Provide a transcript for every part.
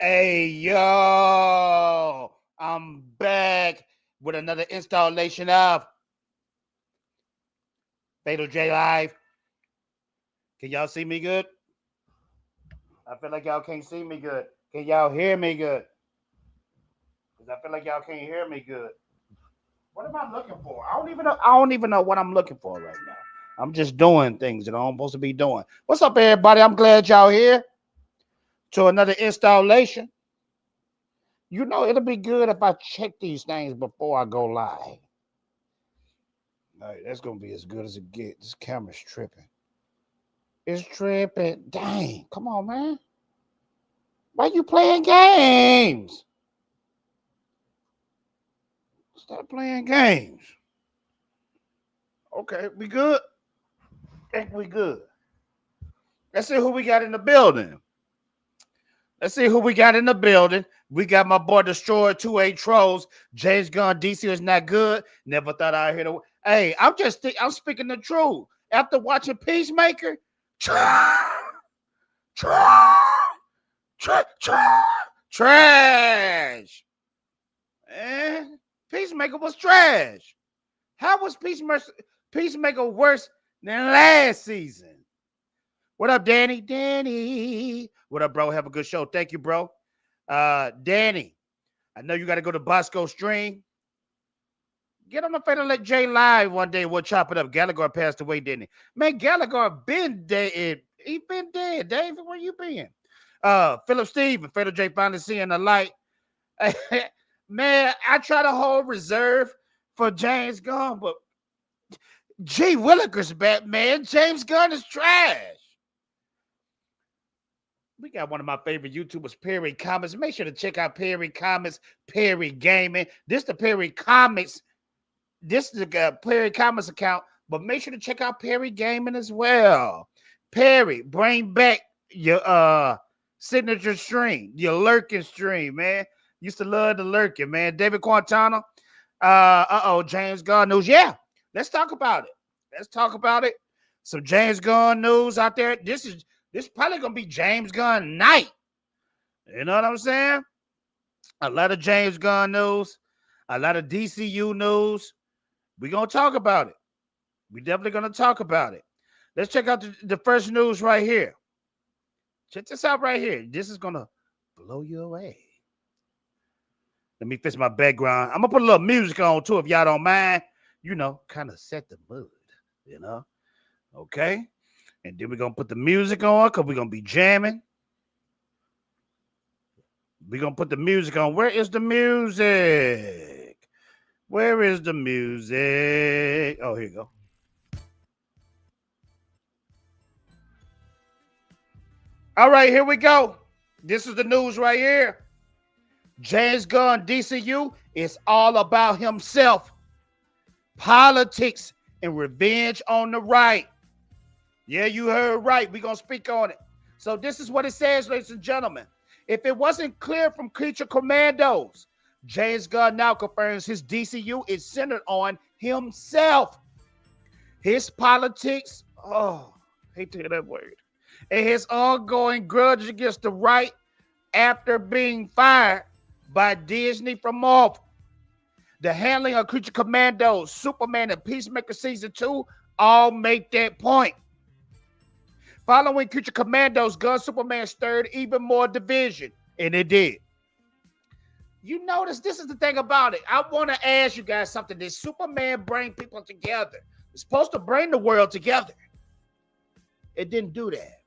Hey, yo, I'm back with another installation of Fatal J Live. Can y'all see me good? I feel like y'all can't see me good. Can y'all hear me good? Because I feel like y'all can't hear me good. What am I looking for? I don't even know what I'm looking for right now. I'm just doing things that I'm supposed to be doing. What's up, everybody? I'm glad y'all here to another installation. You know, it'll be good if I check these things before I go live. All right, that's going to be as good as it gets. This camera's tripping. It's tripping. Dang, come on, man. Why you playing games? Stop playing games. Okay, we good? I think we good. Let's see who we got in the building. We got my boy Destroyer 2A Trolls. James Gunn DCU is not good. Never thought I'd hear the. Hey, I'm speaking the truth. After watching Peacemaker, trash. Peacemaker was trash. How was Peacemaker worse than last season? What up, Danny? Danny. What up, bro? Have a good show. Thank you, bro. Danny, I know you got to go to Bosco Stream. Get on the Fatal J Live one day. We'll chop it up. Gallagher passed away, didn't he? Man, Gallagher been dead. He been dead. David, where you been? Philip Steve and Fatal J finally seeing the light. Man, I try to hold reserve for James Gunn, but G. Willikers back, man. James Gunn is trash. We got one of my favorite YouTubers, Perry Comics. Make sure to check out Perry Comics, Perry Gaming. This the Perry Comics. This is the Perry Comics account, but make sure to check out Perry Gaming as well. Perry, bring back your signature stream, your lurking stream, man. Used to love the lurking, man. David Quintana. James Gunn news. Yeah, let's talk about it. Some James Gunn news out there. This probably gonna be James Gunn night. You know what I'm saying? A lot of James Gunn news, a lot of DCU news. We're going to talk about it. We're definitely going to talk about it. Let's check out the first news right here. Check this out right here. This is going to blow you away. Let me fix my background. I'm going to put a little music on too if y'all don't mind. You know, kind of set the mood, you know? Okay? And then we're going to put the music on because we're going to be jamming. We're going to put the music on. Where is the music? Where is the music? Oh, here you go. All right, here we go. This is the news right here. James Gunn DCU is all about himself, politics, and revenge on the right. Yeah, you heard right. We're going to speak on it. So this is what it says, ladies and gentlemen. If it wasn't clear from Creature Commandos, James Gunn now confirms his DCU is centered on himself, his politics, hate to hear that word, and his ongoing grudge against the right after being fired by Disney from Marvel. The handling of Creature Commandos, Superman, and Peacemaker Season 2 all make that point. Following Creature Commandos, Gunn Superman stirred even more division, and it did. You notice this is the thing about it. I want to ask you guys something. Did Superman bring people together? It's supposed to bring the world together. It didn't do that.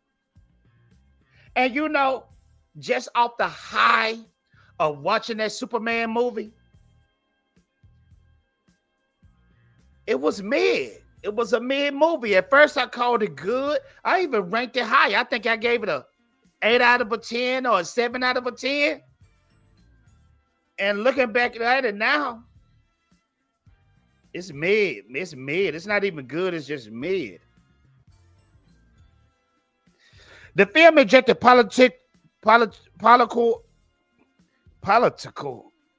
And you know, just off the high of watching that Superman movie, it was mid. It was a mid movie. At first, I called it good. I even ranked it high. I think I gave it a 8 out of a 10 or a 7 out of a 10. And looking back at it now, it's mid. It's mid. It's not even good. It's just mid. The film injected political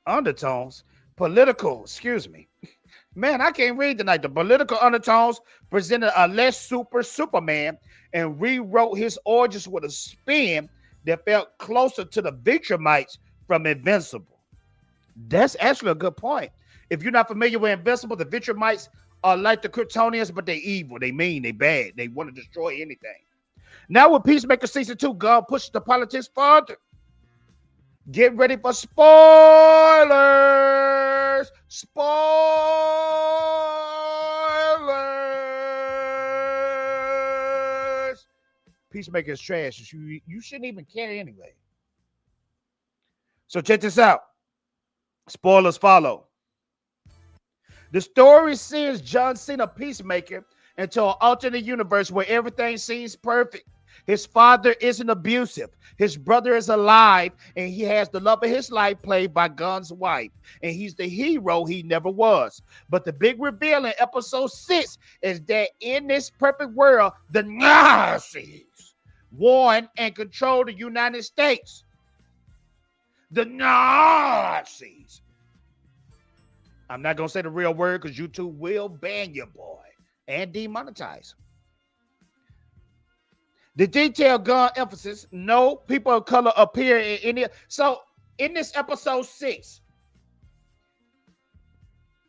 undertones. Man, I can't read tonight. The political undertones presented a less super Superman and rewrote his origins with a spin that felt closer to the Vitramites from Invincible. That's actually a good point. If you're not familiar with Invincible, the Vitramites are like the Kryptonians, but they evil, they mean, they bad. They want to destroy anything. Now with Peacemaker Season 2, Gunn pushes the politics further. Get ready for spoilers. Spoilers. Peacemaker is trash. You shouldn't even care anyway. So check this out. Spoilers follow. The story sends John Cena Peacemaker into an alternate universe where everything seems perfect. His father isn't abusive. His brother is alive, and he has the love of his life played by Gunn's wife. And he's the hero he never was. But the big reveal in episode 6 is that in this perfect world, the Nazis won and control the United States. The Nazis. I'm not going to say the real word because YouTube will ban your boy and demonetize. The detailed Gunn emphasis, no people of color appear in any. So in this episode 6,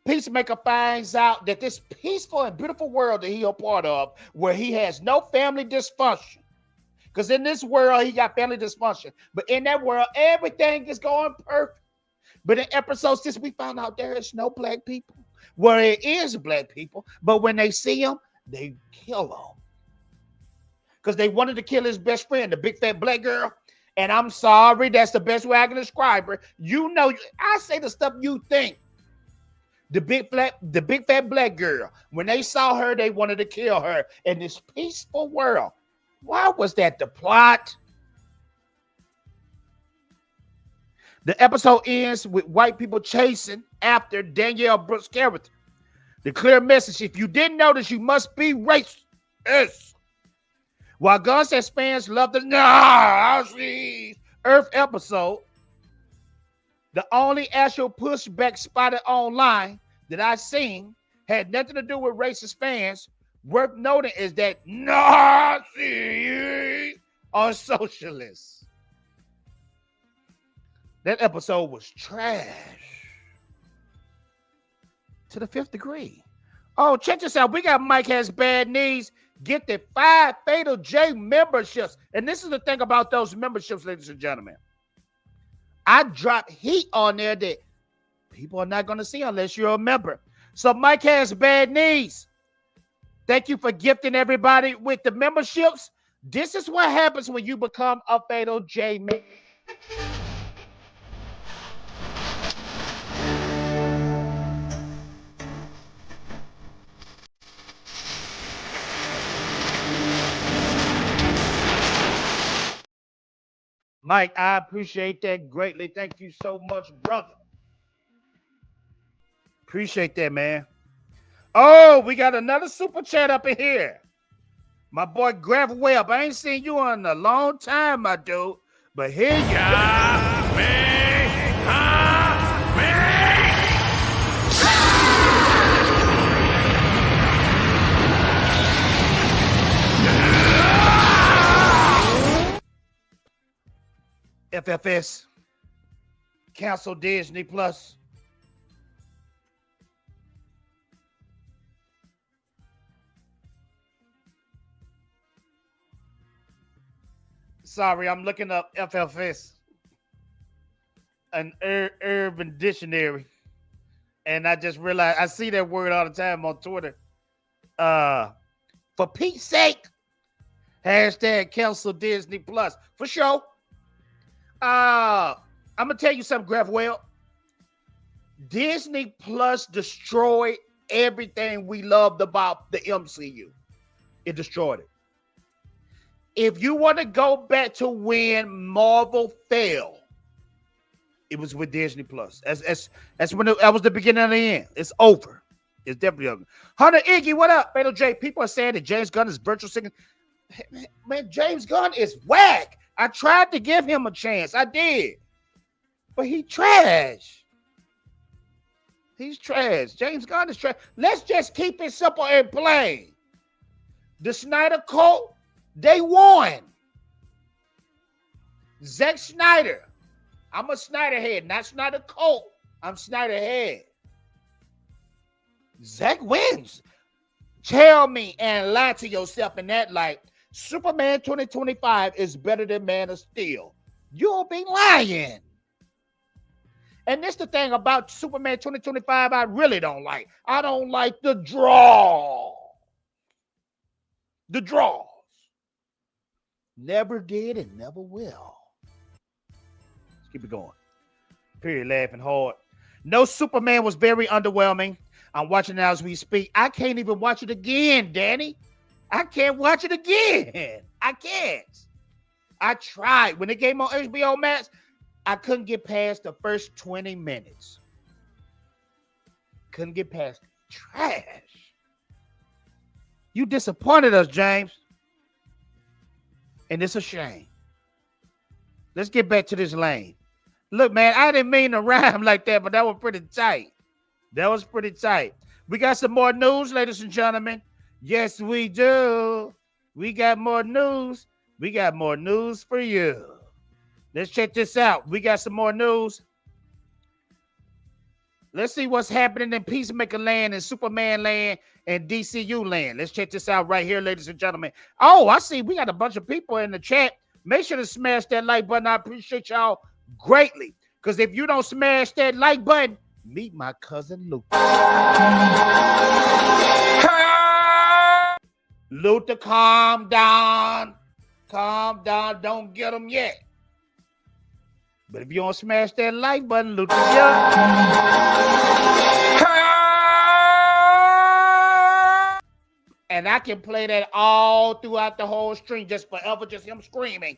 Peacemaker finds out that this peaceful and beautiful world that he's a part of, where he has no family dysfunction. Because in this world, he got family dysfunction. But in that world, everything is going perfect. But in episode 6, we found out there is no black people. Where it is black people, but when they see him, they kill him. Because they wanted to kill his best friend, the big fat black girl. And I'm sorry, that's the best way I can describe her. You know, I say the stuff you think. The big fat black girl. When they saw her, they wanted to kill her in this peaceful world. Why was that the plot? The episode ends with white people chasing after Danielle Brooks' character. The clear message: if you didn't notice, you must be racist. While Gunn says fans love the Nazis Earth episode, the only actual pushback spotted online that I've seen had nothing to do with racist fans. Worth noting is that Nazis are socialists. That episode was trash to the fifth degree. Oh, check this out. We got Mike Has Bad Knees. Get the 5 Fatal J memberships. And this is the thing about those memberships, ladies and gentlemen. I drop heat on there that people are not going to see unless you're a member. So Mike Has Bad Knees. Thank you for gifting everybody with the memberships. This is what happens when you become a Fatal J member. Mike, I appreciate that greatly. Thank you so much, brother. Appreciate that, man. Oh, we got another super chat up in here. My boy Graf Webb. I ain't seen you in a long time, my dude. But here you go. FFS. Cancel Disney Plus. Sorry, I'm looking up FFS, an urban dictionary, and I just realized I see that word all the time on Twitter. For Pete's sake, hashtag cancel Disney Plus for sure. I'm gonna tell you something, Graf. Well, Disney Plus destroyed everything we loved about the MCU. It destroyed it. If you want to go back to when Marvel fell, it was with Disney Plus. That's when that was the beginning of the end. It's over. It's definitely over. Hunter Iggy, what up? Fatal J. People are saying that James Gunn is virtual singing. Man, James Gunn is whack. I tried to give him a chance. I did. But he trash. He's trash. James Gunn is trash. Let's just keep it simple and plain. The Snyder Cult, they won. Zack Snyder. I'm a Snyder head, not Snyder Cult. I'm Snyder head. Zack wins. Tell me and lie to yourself in that light. Superman 2025 is better than Man of Steel. You'll be lying. And this the thing about Superman 2025 I really don't like. I don't like the draw. The draws. Never did and never will. Let's keep it going. Period. Laughing hard. No, Superman was very underwhelming. I'm watching it as we speak. I can't even watch it again, Danny. I can't watch it again. I can't. I tried. When it came on HBOMax, I couldn't get past the first 20 minutes. Couldn't get past it. Trash. You disappointed us, James. And it's a shame. Let's get back to this lane. Look, man, I didn't mean to rhyme like that, but that was pretty tight. That was pretty tight. We got some more news, ladies and gentlemen. Yes, we do. We got more news. We got more news for you. Let's check this out. We got some more news. Let's see what's happening in Peacemaker land and Superman land and DCU land. Let's check this out right here, ladies and gentlemen. Oh, I see we got a bunch of people in the chat. Make sure to smash that like button. I appreciate y'all greatly. Because if you don't smash that like button, meet my cousin Luther. Luther, calm down. Calm down. Don't get him yet. But if you don't smash that like button, Luther, and I can play that all throughout the whole stream, just forever, just him screaming.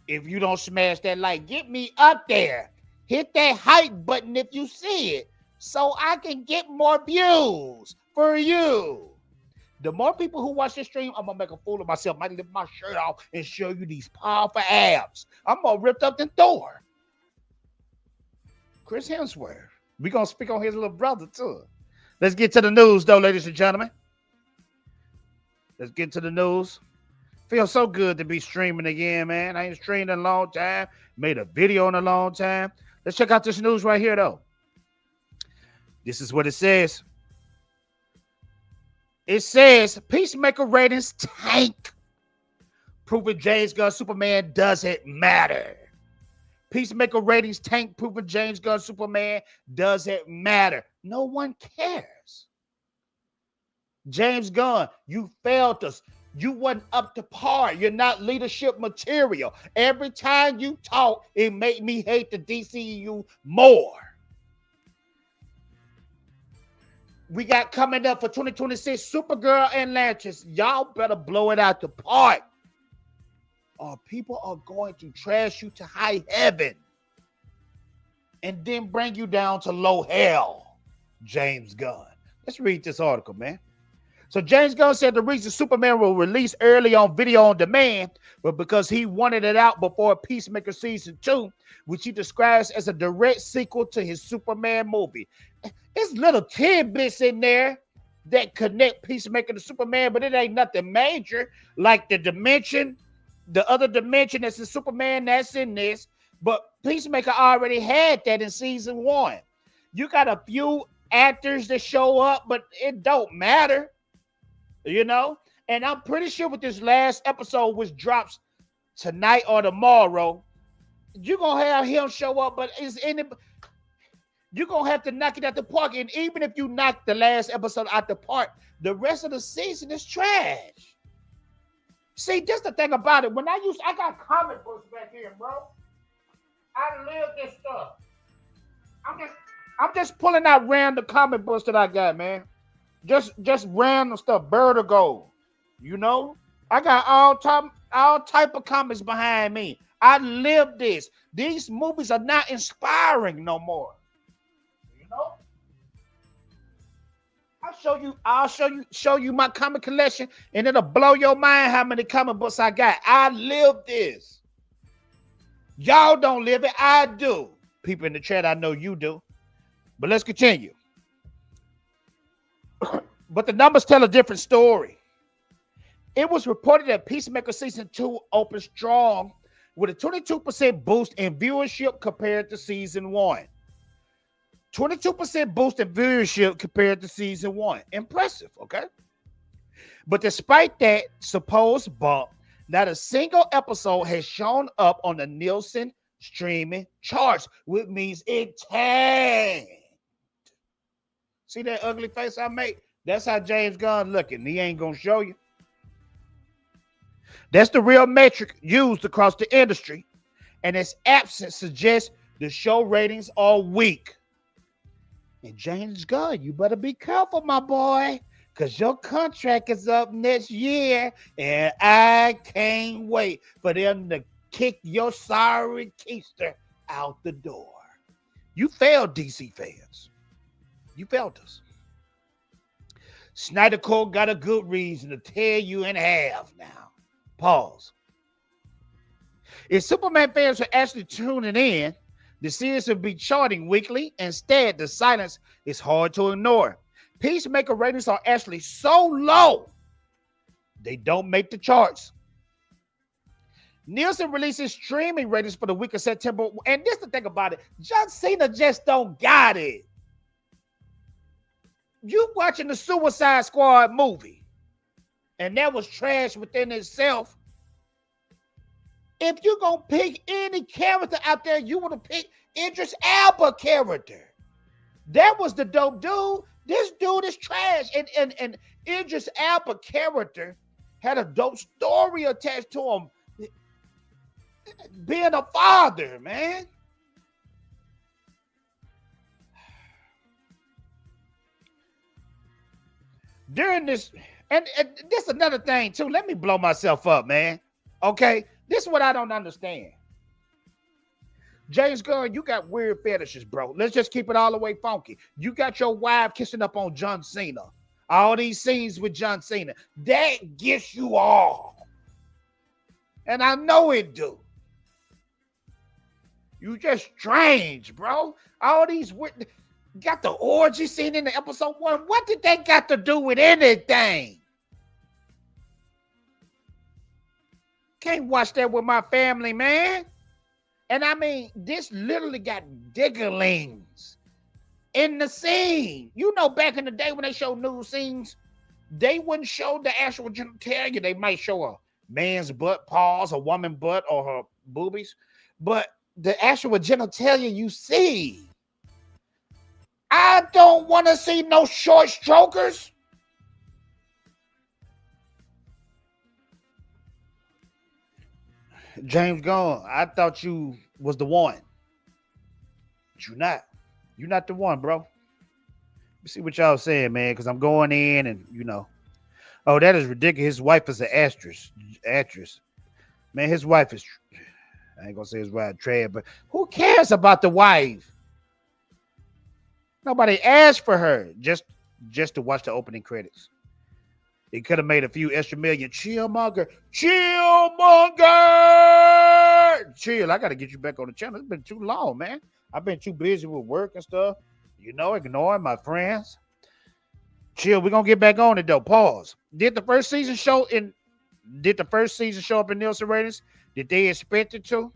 If you don't smash that like, get me up there. Hit that hype button if you see it, so I can get more views for you. The more people who watch this stream, I'm going to make a fool of myself. I might lift my shirt off and show you these powerful abs. I'm more ripped up than Thor. Chris Hemsworth. We're going to speak on his little brother, too. Let's get to the news, though, ladies and gentlemen. Let's get to the news. Feels so good to be streaming again, man. I ain't streamed in a long time. Made a video in a long time. Let's check out this news right here, though. This is what it says. It says Peacemaker ratings tank, proving James Gunn Superman doesn't matter. Peacemaker ratings tank, proving James Gunn Superman doesn't matter. No one cares. James Gunn, you failed us. You wasn't up to par. You're not leadership material. Every time you talk, it made me hate the DCU more. We got coming up for 2026 Supergirl and Lanterns. Y'all better blow it out the park, or people are going to trash you to high heaven and then bring you down to low hell. James Gunn. Let's read this article, man. So James Gunn said the reason Superman will release early on video on demand, but because he wanted it out before Peacemaker Season 2, which he describes as a direct sequel to his Superman movie. There's little tidbits in there that connect Peacemaker to Superman, but it ain't nothing major, like the dimension, the other dimension that's in Superman, that's in this. But Peacemaker already had that in Season 1. You got a few actors that show up, but it don't matter. You know, and I'm pretty sure with this last episode, which drops tonight or tomorrow, you're gonna have him show up, but you're gonna have to knock it out the park. And even if you knock the last episode out the park, the rest of the season is trash. See, just the thing about it. When I got comic books back here, bro. I live this stuff. I'm just pulling out random comic books that I got, man. Just random stuff, Vertigo, you know. I got all type of comics behind me. I live this. These movies are not inspiring no more. You know. I'll show you my comic collection, and it'll blow your mind how many comic books I got. I live this. Y'all don't live it. I do. People in the chat, I know you do. But let's continue. But the numbers tell a different story. It was reported that Peacemaker Season 2 opened strong with a 22% boost in viewership compared to Season 1. 22% boost in viewership compared to Season 1. Impressive, okay? But despite that supposed bump, not a single episode has shown up on the Nielsen streaming charts, which means it tanked. See that ugly face I made? That's how James Gunn looking. He ain't gonna show you. That's the real metric used across the industry, and its absence suggests the show ratings are weak. And James Gunn, you better be careful, my boy, because your contract is up next year, and I can't wait for them to kick your sorry keister out the door. You failed, DC fans. You failed us. Snyder Code got a good reason to tear you in half now. Pause. If Superman fans are actually tuning in, the series will be charting weekly. Instead, the silence is hard to ignore. Peacemaker ratings are actually so low, they don't make the charts. Nielsen releases streaming ratings for the week of September. And this is the thing about it. John Cena just don't got it. You watching the Suicide Squad movie, and that was trash within itself. If you're going to pick any character out there, you want to pick Idris Elba character. That was the dope dude. This dude is trash. And Idris Elba character had a dope story attached to him. Being a father, man. During this, and this is another thing too. Let me blow myself up, man. Okay, this is what I don't understand. James Gunn, you got weird fetishes, bro. Let's just keep it all the way funky. You got your wife kissing up on John Cena. All these scenes with John Cena. That gets you all. And I know it do. You just strange, bro. All these got the orgy scene in the episode 1. What did that got to do with anything? Can't watch that with my family, man. And I mean, this literally got diggerlings in the scene. You know, back in the day when they showed nude scenes, they wouldn't show the actual genitalia. They might show a man's butt, paws, a woman's butt, or her boobies. But the actual genitalia you see, I don't want to see no short strokers. James Gunn, I thought you was the one. But you're not. You're not the one, bro. See what y'all saying, man, because I'm going in and, you know. Oh, that is ridiculous. His wife is an actress. Man, his wife is, I ain't going to say his wife trash, but who cares about the wife? Nobody asked for her just to watch the opening credits. It could have made a few extra million. Chillmonger. Chill. I got to get you back on the channel. It's been too long, man. I've been too busy with work and stuff. You know, ignoring my friends. Chill. We're going to get back on it, though. Pause. Did the first season show up in Nielsen ratings? Did they expect it to?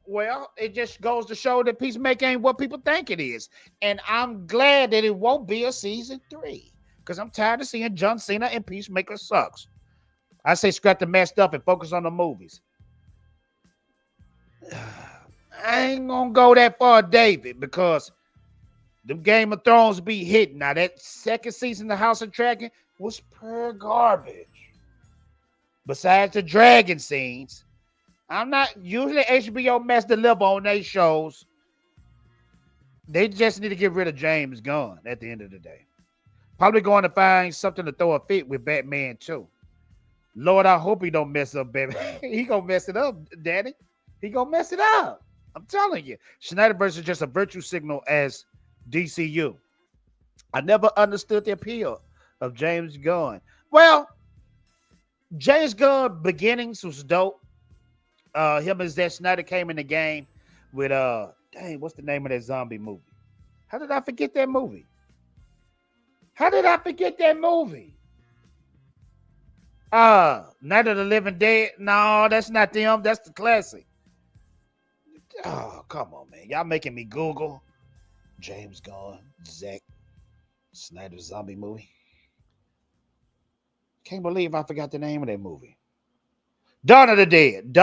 Well, it just goes to show that Peacemaker ain't what people think it is. And I'm glad that it won't be a season 3. Because I'm tired of seeing John Cena and Peacemaker sucks. I say scrap the messed up and focus on the movies. I ain't going to go that far, David, because the Game of Thrones be hitting. Now, that second season of House of Dragon was pure garbage. Besides the dragon scenes, I'm not usually HBOMax deliver on their shows. They just need to get rid of James Gunn at the end of the day. Probably going to find something to throw a fit with Batman too. Lord, I hope he don't mess up Batman. He gonna mess it up, Daddy. He gonna mess it up. I'm telling you. Snyderverse is just a virtue signal as DCU. I never understood the appeal of James Gunn. Well, James Gunn beginnings was dope. Him and Zack Snyder came in the game with what's the name of that zombie movie? How did I forget that movie? Night of the Living Dead. No, that's not them. That's the classic. Oh, come on, man. Y'all making me Google James Gunn, Zack Snyder zombie movie. Can't believe I forgot the name of that movie. Dawn of the Dead.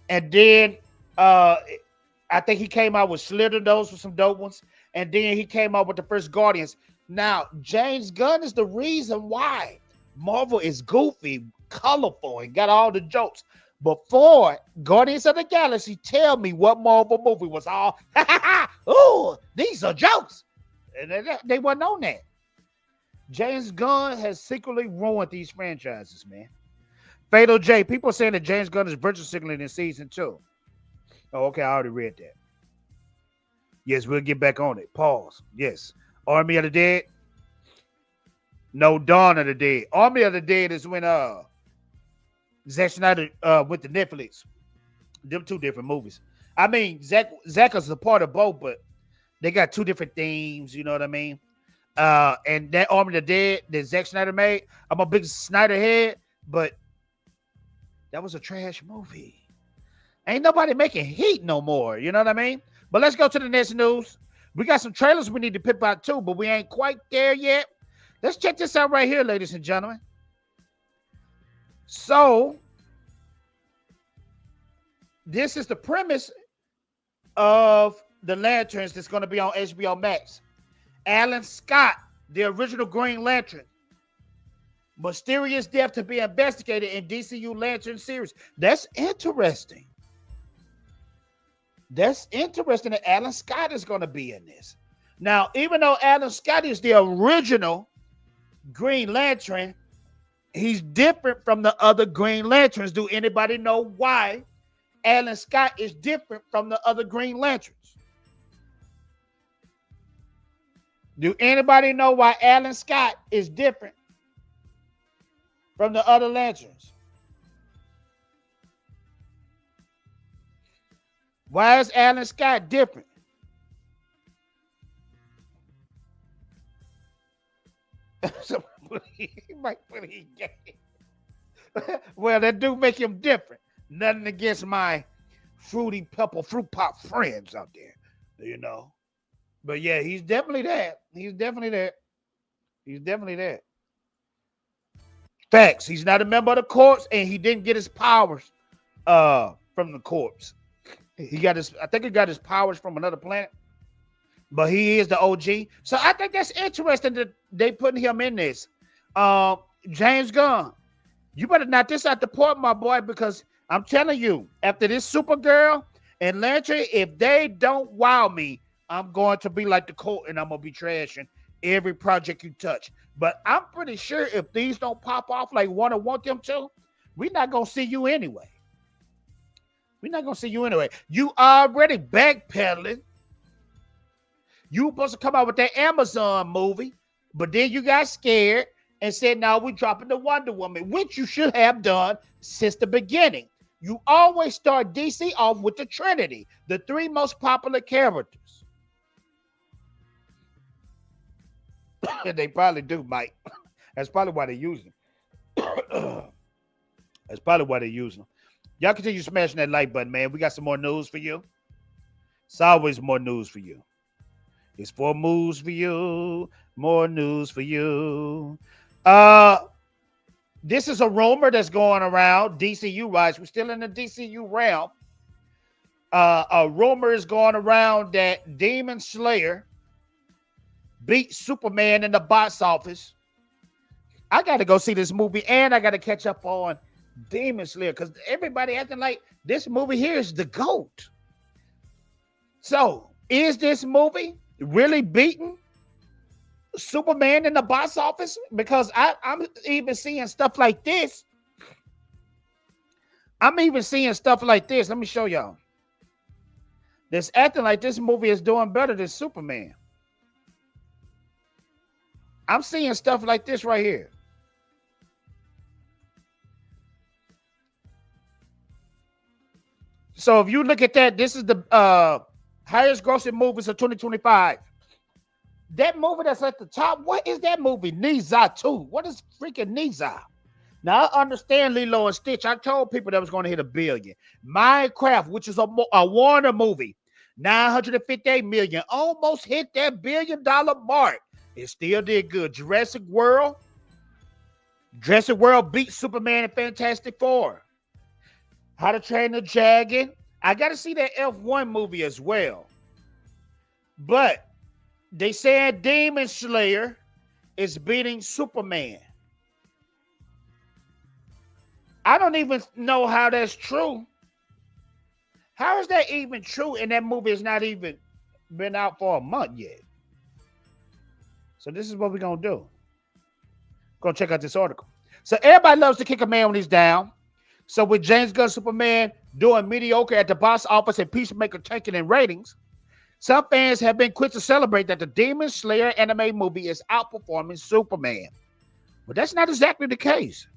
And then I think he came out with Slither. Those were some dope ones. And then he came out with the first Guardians. Now, James Gunn is the reason why Marvel is goofy, colorful, and got all the jokes. Before Guardians of the Galaxy, tell me what Marvel movie was all, ooh, these are jokes. And they weren't on that. James Gunn has secretly ruined these franchises, man. Fatal J, people saying that James Gunn is virtue signaling in season 2. Oh, okay, I already read that. Yes, we'll get back on it. Pause. Yes. Army of the Dead. No, Dawn of the Dead. Army of the Dead is when Zack Snyder went to Netflix. Them two different movies. I mean, Zack is a part of both, but they got two different themes. You know what I mean? And that Army of the Dead that Zack Snyder made, I'm a big Snyder head, but that was a trash movie. Ain't nobody making heat no more. You know what I mean? But let's go to the next news. We got some trailers we need to pip out too, but we ain't quite there yet. Let's check this out right here, ladies and gentlemen. So, this is the premise of the Lanterns that's going to be on HBOMax. Alan Scott, the original Green Lantern. Mysterious death to be investigated in DCU Lantern series. That's interesting. That's interesting that Alan Scott is going to be in this. Now, even though Alan Scott is the original Green Lantern, he's different from the other Green Lanterns. Do anybody know why Alan Scott is different from the other Green Lanterns? Do anybody know why Alan Scott is different from the other Lanterns? Why is Alan Scott different? He might put it gay. Well, that do make him different. Nothing against my fruity pepper fruit pop friends out there, you know. But yeah, he's definitely that. He's definitely that. He's definitely that. Facts. He's not a member of the corpse, and he didn't get his powers from the corpse. He got his. I think he got his powers from another planet, but he is the OG. So I think that's interesting that they putting him in this. James Gunn, you better knock this out the park, my boy, because I'm telling you, after this Supergirl and Lantern, if they don't wow me, I'm going to be like the Colt and I'm gonna be trashing every project you touch. But I'm pretty sure if these don't pop off like Warner want them to, we're not gonna see you anyway. We're not gonna see you anyway. You already backpedaling. You were supposed to come out with that Amazon movie, but then you got scared and said, "Now we're dropping the Wonder Woman," which you should have done since the beginning. You always start DC off with the Trinity, the three most popular characters. They probably do, Mike. That's probably why they use them. That's probably why they use them. Y'all continue smashing that like button, man. We got some more news for you. It's always more news for you. It's 4 moves for you, more news for you. This is a rumor that's going around DCU wise. We're still in the DCU realm. A rumor is going around that Demon Slayer beat Superman in the box office. I got to go see this movie, and I got to catch up on Demon Slayer because everybody acting like this movie here is the GOAT. So, is this movie really beating Superman in the box office? Because I'm even seeing stuff like this. I'm even seeing stuff like this. Let me show y'all. That's acting like this movie is doing better than Superman. I'm seeing stuff like this right here. So if you look at that, this is the highest grossing movies of 2025. That movie that's at the top, what is that movie? Zha II. What is freaking Zha? Now, I understand Lilo and Stitch. I told people that was going to hit $1 billion. Minecraft, which is a Warner movie, $958 million, almost hit that $1 billion mark. It still did good. Jurassic World beat Superman and Fantastic Four. How to Train the Dragon. I got to see that F1 movie as well. But they said Demon Slayer is beating Superman. I don't even know how that's true. How is that even true? And that movie has not even been out for a month yet. So this is what we're going to do. Go check out this article. So everybody loves to kick a man when he's down. So with James Gunn Superman doing mediocre at the box office and Peacemaker tanking in ratings, some fans have been quick to celebrate that the Demon Slayer anime movie is outperforming Superman. But that's not exactly the case.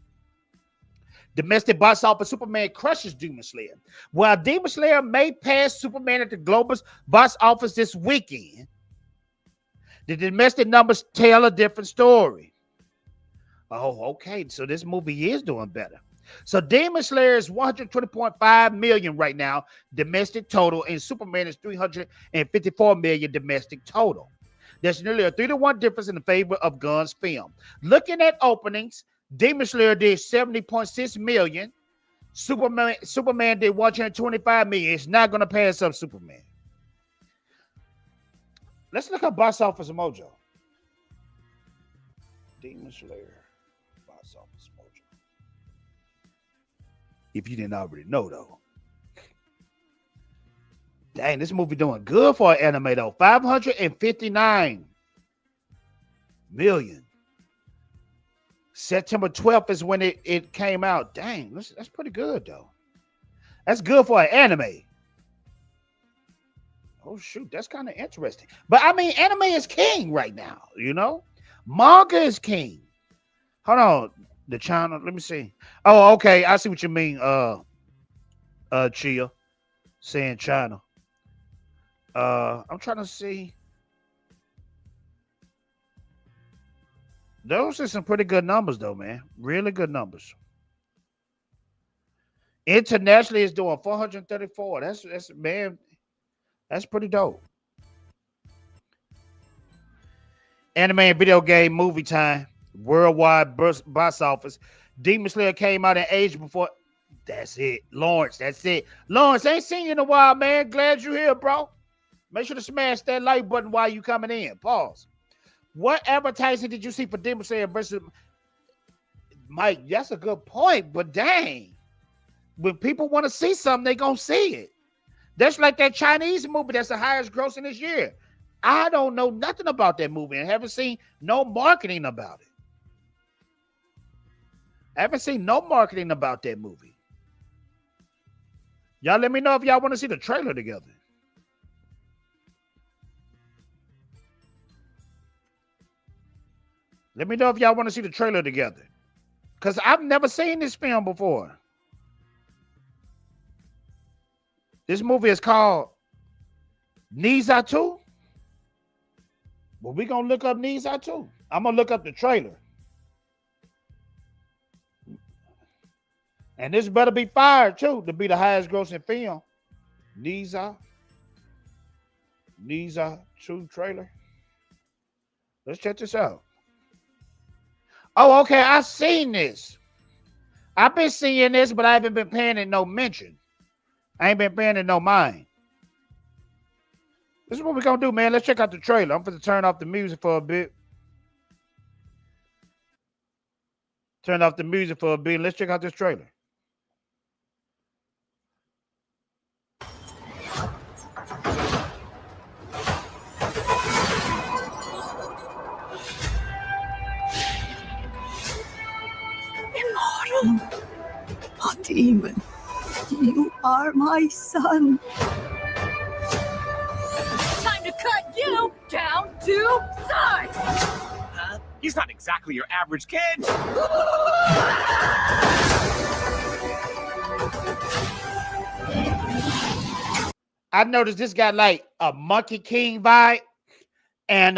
Domestic box office, Superman crushes Demon Slayer. While Demon Slayer may pass Superman at the global box office this weekend, the domestic numbers tell a different story. Oh, okay. So this movie is doing better. So Demon Slayer is 120.5 million right now, domestic total, and Superman is 354 million domestic total. There's nearly a 3-to-1 difference in the favor of Gunn's film. Looking at openings, Demon Slayer did 70.6 million. Superman did 125 million. It's not going to pass up Superman. Let's look at box office mojo. Demon Slayer box office mojo. If you didn't already know, though. Dang, this movie doing good for an anime, though. 559 million. September 12th is when it came out. Dang, that's pretty good, though. That's good for an anime. Oh, shoot, that's kind of interesting. But, I mean, anime is king right now, you know? Manga is king. Hold on. The China, let me see. Oh, okay, I see what you mean, Chia, saying China. I'm trying to see. Those are some pretty good numbers, though, man. Really good numbers. Internationally, it's doing 434. That's man, that's pretty dope. Anime and video game movie time. Worldwide box office. Demon Slayer came out in Asia before. That's it. Lawrence, that's it. Lawrence, ain't seen you in a while, man. Glad you're here, bro. Make sure to smash that like button while you coming in. Pause. What advertising did you see for Demon Slayer versus Mike? That's a good point, but dang. When people want to see something, they gonna see it. That's like that Chinese movie that's the highest grossing this year. I don't know nothing about that movie and haven't seen no marketing about it. I haven't seen no marketing about that movie. Y'all let me know if y'all want to see the trailer together. Let me know if y'all want to see the trailer together. Because I've never seen this film before. This movie is called Zha II. Well, we're going to look up Zha II. I'm going to look up the trailer. And this better be fired, too, to be the highest grossing film. Zha II trailer. Let's check this out. Oh, okay. I've seen this. I've been seeing this, but I haven't been paying it no mention. I ain't been paying it no mind. This is what we're going to do, man. Let's check out the trailer. I'm going to turn off the music for a bit. Turn off the music for a bit. Let's check out this trailer. Immortal. Oh, demon. You are my son. Time to cut you down to size. He's not exactly your average kid. I noticed this got like a Monkey King vibe. And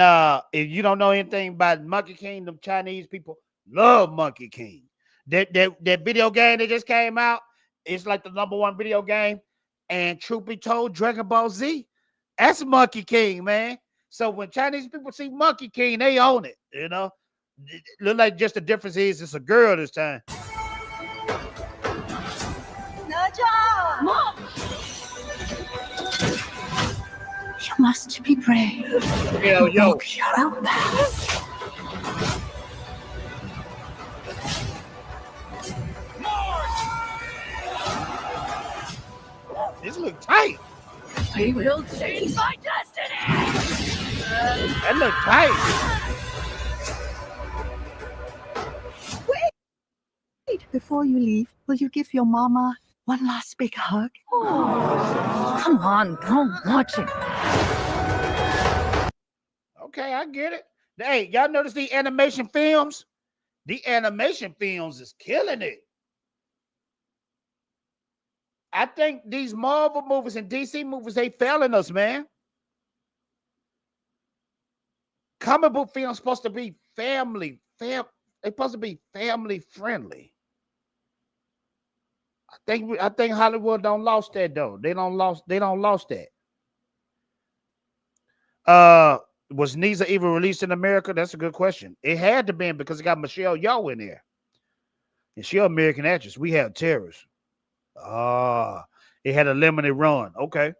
if you don't know anything about Monkey King, them Chinese people love Monkey King. That video game that just came out, it's like the #1 video game. And truth be told, Dragon Ball Z, that's Monkey King, man. So when Chinese people see Monkey King, they own it, you know. It look like just the difference is it's a girl this time. Naja! Mom! You must be brave. Yo. Look your own path. This look tight. We will change my destiny! That look tight. Wait, before you leave, will you give your mama one last big hug? Oh, come on, don't watch it. Okay, I get it. Hey, y'all notice the animation films? The animation films is killing it. I think these Marvel movies and DC movies, they failing us, man. Comic book films supposed to be family. They're supposed to be family friendly. I think Hollywood don't lost that though. They don't lost that. Was Zha even released in America? That's a good question. It had to be because it got Michelle Yeoh in there. And she an American actress. We have terrorists. It had a limited run. Okay.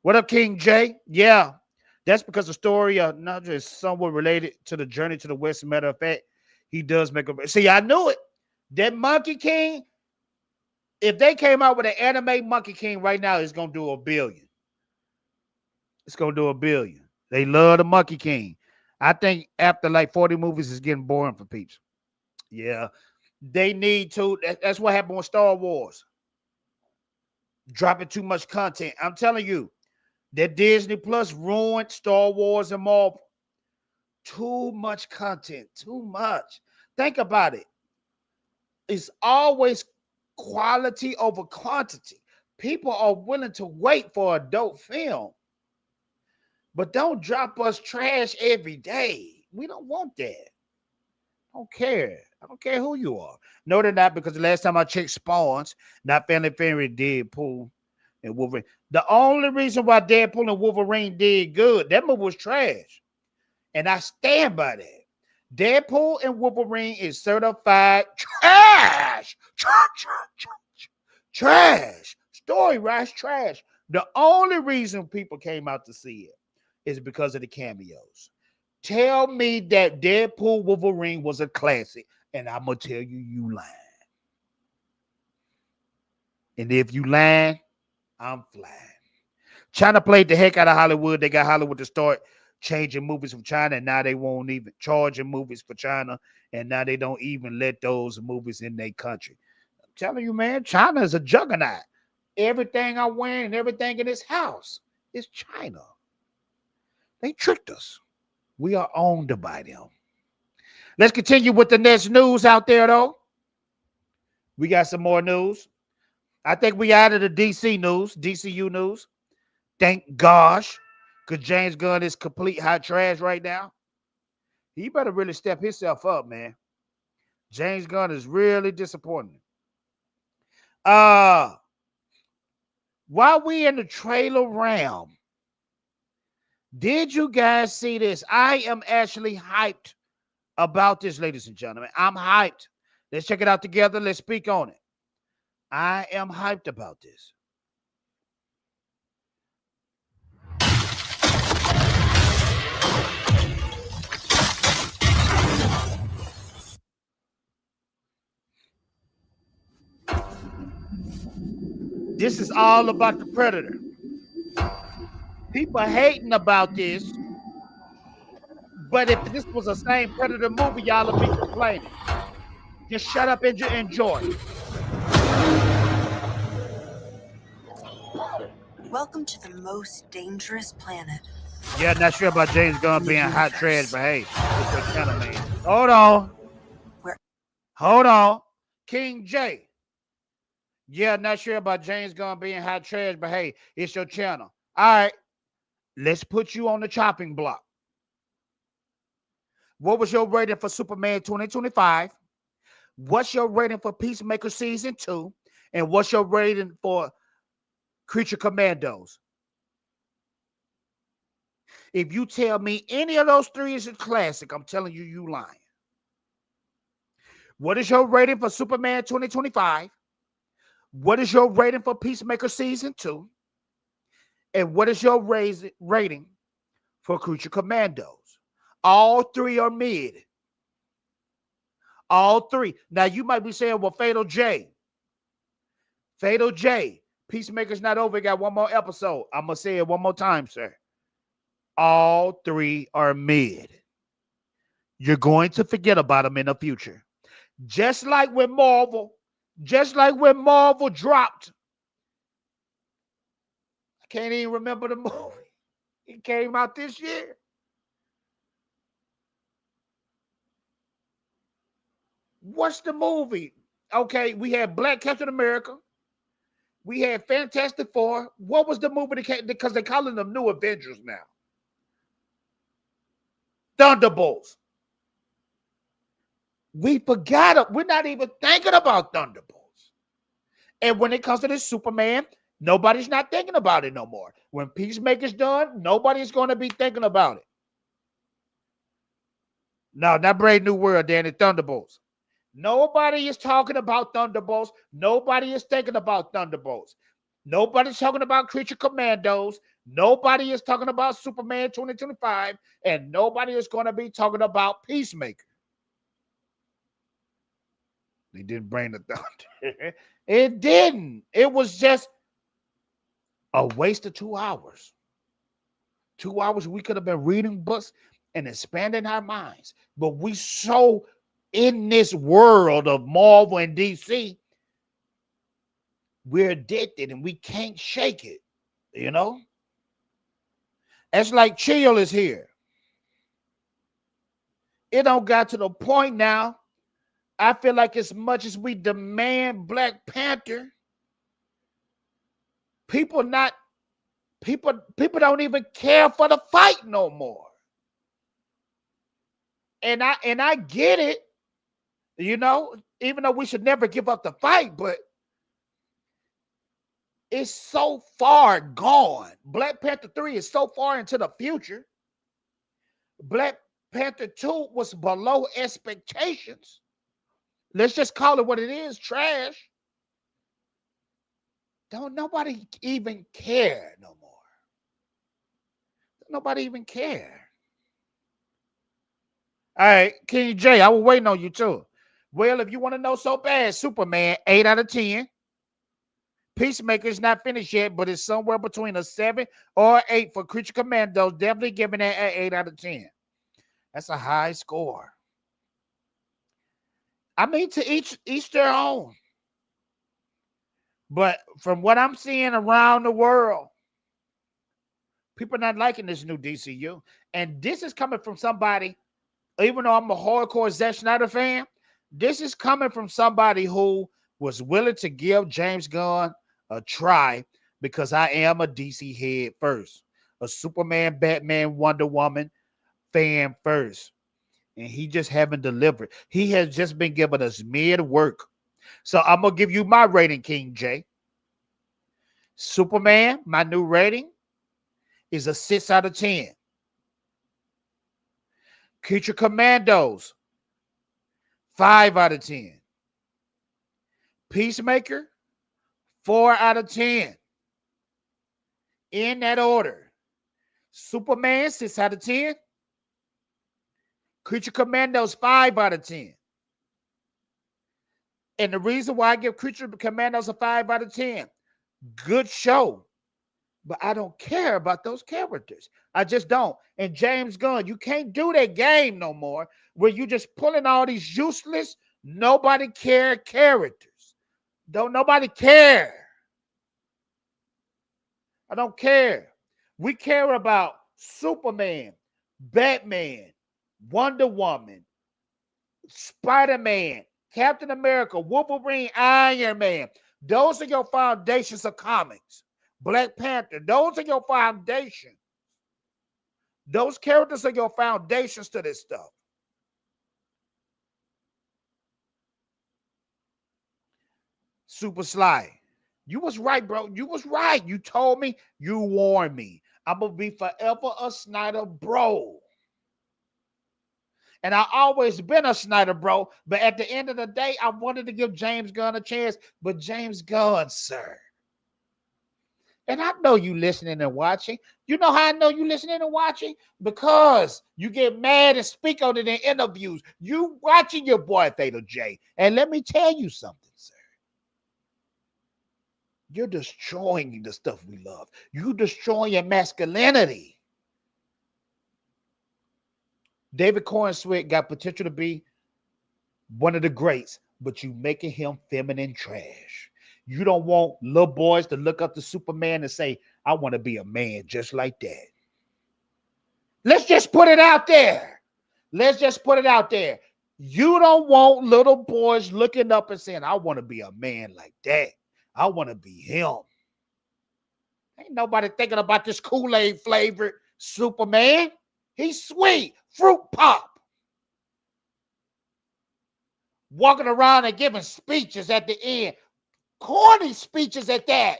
What up, King J? Yeah, that's because the story not just somewhat related to the journey to the West. As a matter of fact, he does make a. See, I knew it. That Monkey King, if they came out with an anime Monkey King right now, it's going to do $1 billion. It's going to do $1 billion. They love the Monkey King. I think after like 40 movies, it's getting boring for peeps. Yeah. They need to. That's what happened with Star Wars. Dropping too much content. I'm telling you, that Disney Plus ruined Star Wars and Marvel. Too much content. Too much. Think about it. It's always quality over quantity. People are willing to wait for a dope film. But don't drop us trash every day. We don't want that. don't care. I don't care who you are. No, they're not, because the last time I checked Spawns, not Family Friendly, Deadpool and Wolverine. The only reason why Deadpool and Wolverine did good, that movie was trash. And I stand by that. Deadpool and Wolverine is certified trash. Trash. Story wise trash. The only reason people came out to see it is because of the cameos. Tell me that Deadpool Wolverine was a classic, and I'm going to tell you lying. And if you lying, I'm flying. China played the heck out of Hollywood. They got Hollywood to start changing movies from China, and now they won't even charging movies for China, and now they don't even let those movies in their country. I'm telling you, man, China is a juggernaut. Everything I'm wearing and everything in this house is China. They tricked us. We are owned by them. Let's continue with the next news out there, though. We got some more news. I think we added the DC news, DCU news. Thank gosh, because James Gunn is complete hot trash right now. He better really step himself up, man. James Gunn is really disappointing. While we in the trailer realm, did you guys see this? I am actually hyped about this, ladies and gentlemen. I'm hyped. Let's check it out together. Let's speak on it. I am hyped about this. This is all about the Predator. People hating about this, but if this was the same Predator movie, y'all would be complaining. Just shut up and enjoy. Welcome to the most dangerous planet. Yeah, not sure about James Gunn being hot trash, but hey, it's your channel, man. Hold on. Hold on. King J. Yeah, not sure about James Gunn being hot trash, but hey, it's your channel. All right. Let's put you on the chopping block. What was your rating for Superman 2025? What's your rating for Peacemaker Season 2? And what's your rating for Creature Commandos? If you tell me any of those three is a classic, I'm telling you, you lying. What is your rating for Superman 2025? What is your rating for Peacemaker Season 2? And what is your rating for Creature Commandos? All three are mid. All three. Now, you might be saying, well, Fatal J, Peacemaker's not over. Got one more episode. I'm going to say it one more time, sir. All three are mid. You're going to forget about them in the future. Just like when Marvel dropped. I can't even remember the movie. It came out this year. What's the movie? Okay, we had Black Captain America. We had Fantastic Four. What was the movie that came? Because they're calling them New Avengers now. Thunderbolts. We forgot it. We're not even thinking about Thunderbolts. And when it comes to this Superman, nobody's not thinking about it no more. When Peacemaker's done, nobody's going to be thinking about it. No, not Brave New World, Danny. Thunderbolts. Nobody is talking about Thunderbolts. Nobody is thinking about Thunderbolts. Nobody's talking about Creature Commandos. Nobody is talking about Superman 2025. And nobody is going to be talking about Peacemaker. They didn't bring the thunder. It didn't. It was just a waste of 2 hours. 2 hours we could have been reading books and expanding our minds. But we so in this world of Marvel and DC, we're addicted and we can't shake it, you know? It's like Chill is here. It don't got to the point now. I feel like as much as we demand Black Panther, people don't even care for the fight no more. And I get it. You know, even though we should never give up the fight, but it's so far gone. Black Panther 3 is so far into the future. Black Panther 2 was below expectations. Let's just call it what it is, trash. Don't nobody even care no more. Nobody even care. All right, King J, I was waiting on you too. Well, if you want to know so bad, Superman, 8 out of 10. Peacemaker is not finished yet, but it's somewhere between a 7 or 8 for Creature Commandos. Definitely giving that an 8 out of 10. That's a high score. I mean, to each their own. But from what I'm seeing around the world, people are not liking this new DCU. And this is coming from somebody, even though I'm a hardcore Zack Snyder fan, this is coming from somebody who was willing to give James Gunn a try because I am a DC head first, a Superman, Batman, Wonder Woman fan first. And he just haven't delivered. He has just been giving us mid work. So I'm going to give you my rating, King J. Superman, my new rating, is a 6 out of 10. Creature Commandos, 5 out of 10. Peacemaker, 4 out of 10. In that order. Superman, 6 out of 10. Creature Commandos, 5 out of 10. And the reason why I give Creature Commandos a 5 out of 10, good show, but I don't care about those characters. I just don't. And James Gunn, you can't do that game no more where you just pulling all these useless, nobody care characters. Don't nobody care. I don't care. We care about Superman, Batman, Wonder Woman, Spider-Man, Captain America, Wolverine, Iron Man. Those are your foundations of comics. Black Panther, those are your foundation. Those characters are your foundations to this stuff. Super Sly, you was right, bro. You was right. You told me, you warned me. I'm going to be forever a Snyder bro. And I always been a Snyder bro, but at the end of the day, I wanted to give James Gunn a chance, but James Gunn, sir. And I know you listening and watching. You know how I know you listening and watching? Because you get mad and speak on it in interviews. You watching your boy Fatal J. And let me tell you something, sir. You're destroying the stuff we love. You're destroying your masculinity. David Cornsweet got potential to be one of the greats, but you making him feminine trash. You don't want little boys to look up to Superman and say, I want to be a man just like that. Let's just put it out there. Let's just put it out there. You don't want little boys looking up and saying, I want to be a man like that. I want to be him. Ain't nobody thinking about this Kool-Aid flavored Superman. He's sweet. Fruit pop. Walking around and giving speeches at the end. Corny speeches at that.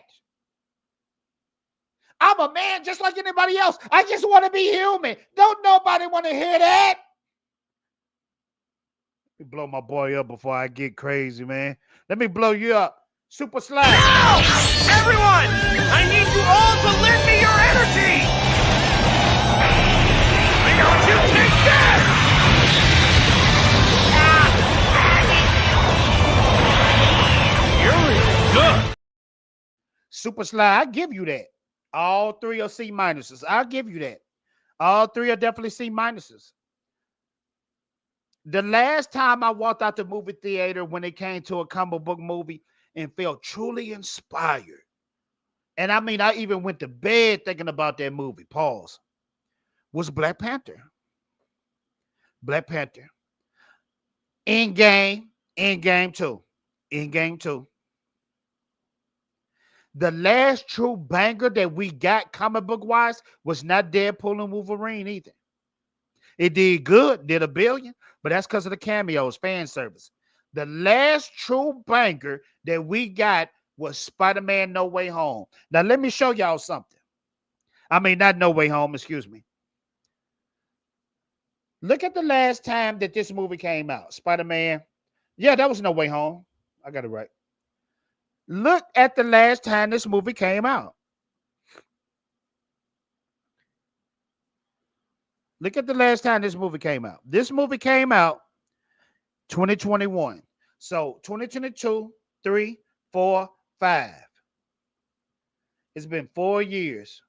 I'm a man just like anybody else. I just want to be human. Don't nobody want to hear that. Let me blow my boy up before I get crazy, man. Let me blow you up. Super Sly. Now! Everyone! I need you all to lend me your energy! Why don't you take that? You're good. Super Sly, I give you that. All 3 are C minuses. I'll give you that. All 3 are definitely C minuses. The last time I walked out the movie theater when it came to a comic book movie and felt truly inspired. And I mean, I even went to bed thinking about that movie. Pause. Was Black Panther. Black Panther. Endgame 2. Endgame 2. The last true banger that we got comic book wise was not Deadpool and Wolverine either. It did good, did $1 billion, but that's because of the cameos, fan service. The last true banger that we got was Spider-Man No Way Home. Now, let me show y'all something. I mean, not No Way Home, excuse me. Look at the last time that this movie came out. Spider-Man. Yeah, that was No Way Home. I got it right. Look at the last time this movie came out. Look at the last time this movie came out. This movie came out 2021. So 2022, 3, 4, 5. It's been 4 years.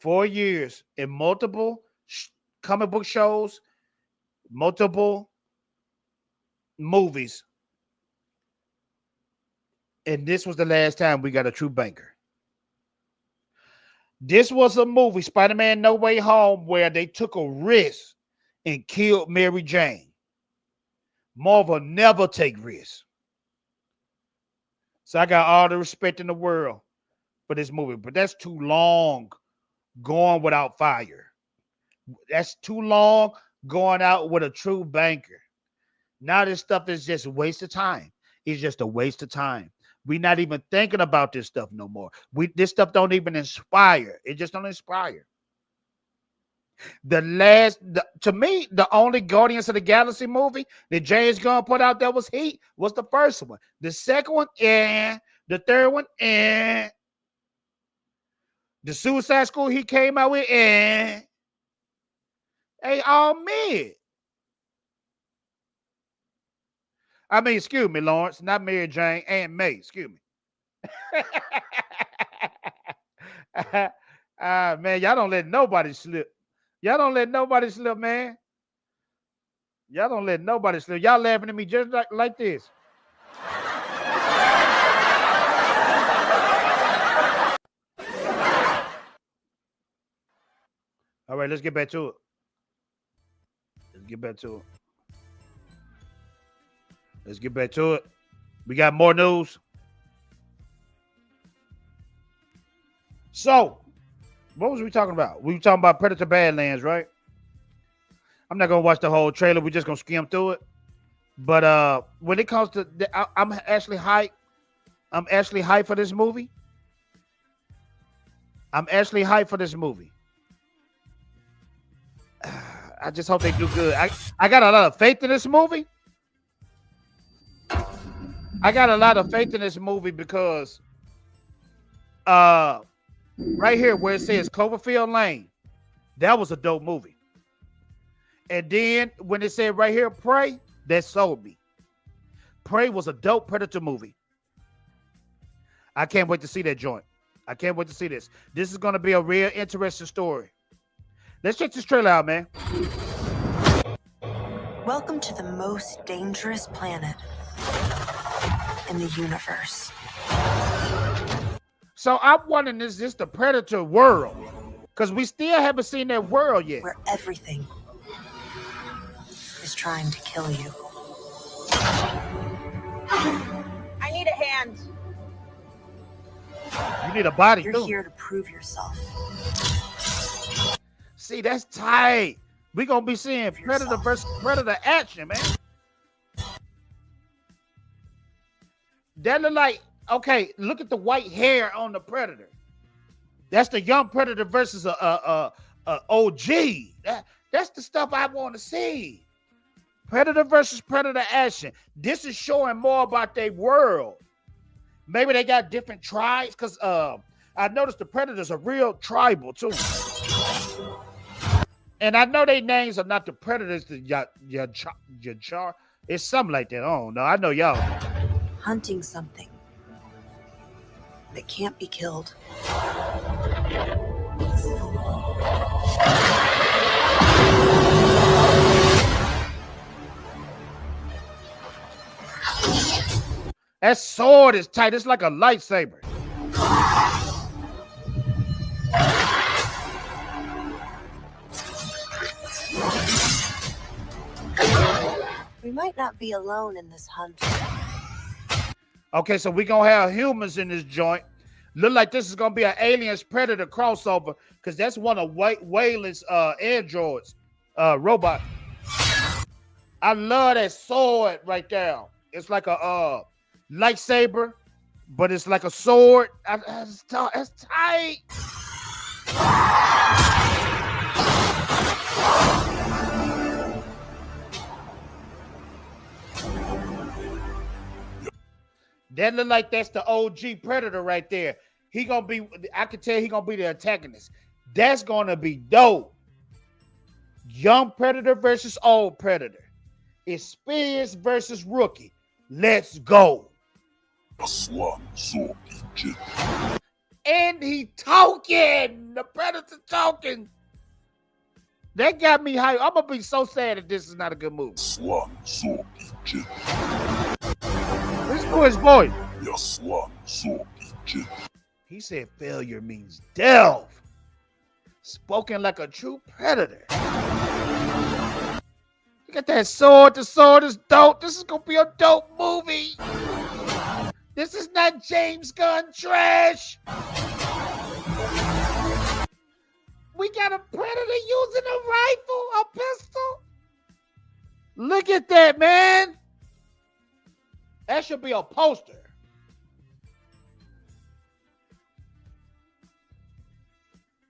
4 years in multiple comic book shows, multiple movies. And this was the last time we got a true banger. This was a movie, Spider-Man No Way Home, where they took a risk and killed Mary Jane. Marvel never take risks. So I got all the respect in the world for this movie, but that's too long going without fire. That's too long going out with a true banker. Now this stuff is just a waste of time. It's just a waste of time. We're not even thinking about this stuff no more. This stuff don't even inspire. It just don't inspire. To me, the only Guardians of the Galaxy movie that James Gunn put out that was heat was the first one. The second one, the third one, The Suicide Squad he came out with, Hey, all mid. I mean, excuse me, Lawrence, not Mary Jane, Aunt May, excuse me. Man, y'all don't let nobody slip. Y'all don't let nobody slip, man. Y'all don't let nobody slip. Y'all laughing at me just like this. All right, let's get back to it. Let's get back to it. We got more news. So, what was we talking about? We were talking about Predator Badlands, right? I'm not going to watch the whole trailer. We're just going to skim through it. But when it comes to... I'm actually hyped. I'm actually hyped for this movie. I just hope they do good. I got a lot of faith in this movie. Because right here where it says Cloverfield Lane, that was a dope movie. And then when it said right here, Prey, that sold me. Prey was a dope Predator movie. I can't wait to see that joint. I can't wait to see this. This is going to be a real interesting story. Let's check this trailer out, man. Welcome to the most dangerous planet in the universe. So I'm wondering, is this the Predator world? Because we still haven't seen that world yet. Where everything is trying to kill you. I need a hand. You need a body, You're too. here to prove yourself. See, that's tight. We're going to be seeing Predator versus Predator action, man. That look like, okay, look at the white hair on the Predator. That's the young Predator versus a OG. That's the stuff I want to see. Predator versus Predator action. This is showing more about their world. Maybe they got different tribes, because I noticed the Predators are real tribal too. And I know their names are not the Predators, the Yachar. It's something like that. I don't know. I know y'all. Hunting something that can't be killed. That sword is tight. It's like a lightsaber. We might not be alone in this hunt. Okay, so we're going to have humans in this joint. Look like this is going to be an Aliens Predator crossover, because that's one of Wayland's androids, robot. I love that sword right there. It's like a lightsaber, but it's like a sword. It's tight. That look like that's the OG Predator right there. He gonna be, I can tell he gonna be the antagonist. That's gonna be dope. Young Predator versus old Predator. Experience versus rookie. Let's go. And he talking. The Predator talking. That got me hyped. I'm gonna be so sad that this is not a good movie. Listen to his voice. He said failure means death. Spoken like a true predator. Look at that sword. The sword is dope. This is gonna be a dope movie. This is not James Gunn trash. We got a predator using a rifle, a pistol. Look at that, man. That should be a poster.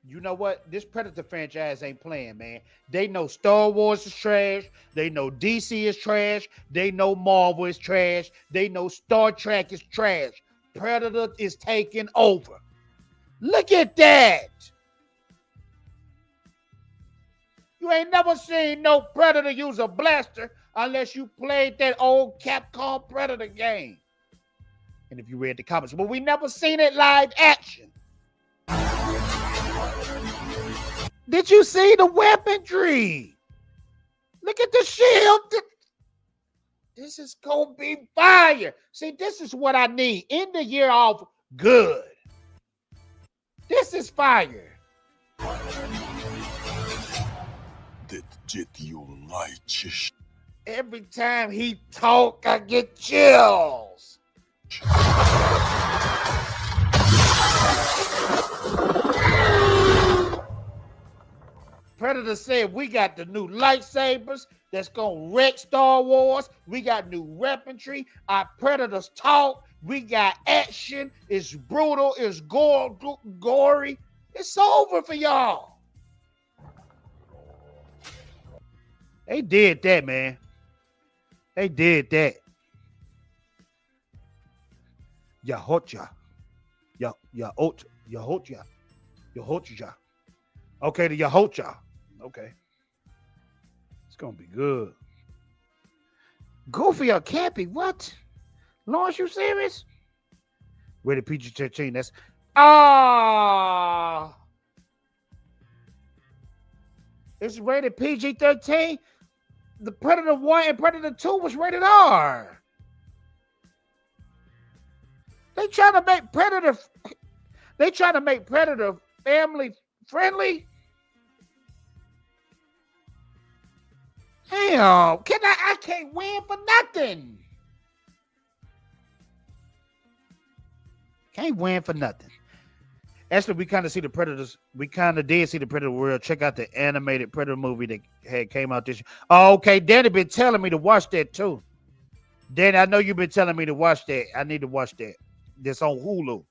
You know what? This Predator franchise ain't playing, man. They know Star Wars is trash. They know DC is trash. They know Marvel is trash. They know Star Trek is trash. Predator is taking over. Look at that. You ain't never seen no Predator use a blaster unless you played that old Capcom Predator game. And if you read the comments, but we never seen it live action. Did you see the weaponry? Look at the shield. This is gonna be fire. See, this is what I need. End the year off good. This is fire. Every time he talk, I get chills. Predator said we got the new lightsabers that's gonna wreck Star Wars. We got new weaponry. Our Predators talk. We got action. It's brutal. It's gory. It's over for y'all. They did that, man. They did that. Yahotja. Yahotja. Okay, the Yahotja. Okay. It's going to be good. Goofy or campy? What? Lawrence, you serious? Rated PG-13. That's... It's rated PG-13. The Predator 1 and Predator 2 was rated R. They trying to make Predator family friendly. Damn, I can't win for nothing. Can't win for nothing. Actually, we kind of see the Predators. We kind of did see the Predator world. Check out the animated Predator movie that came out this year. Oh, okay, Danny been telling me to watch that too. Danny, I know you've been telling me to watch that. I need to watch that. That's on Hulu.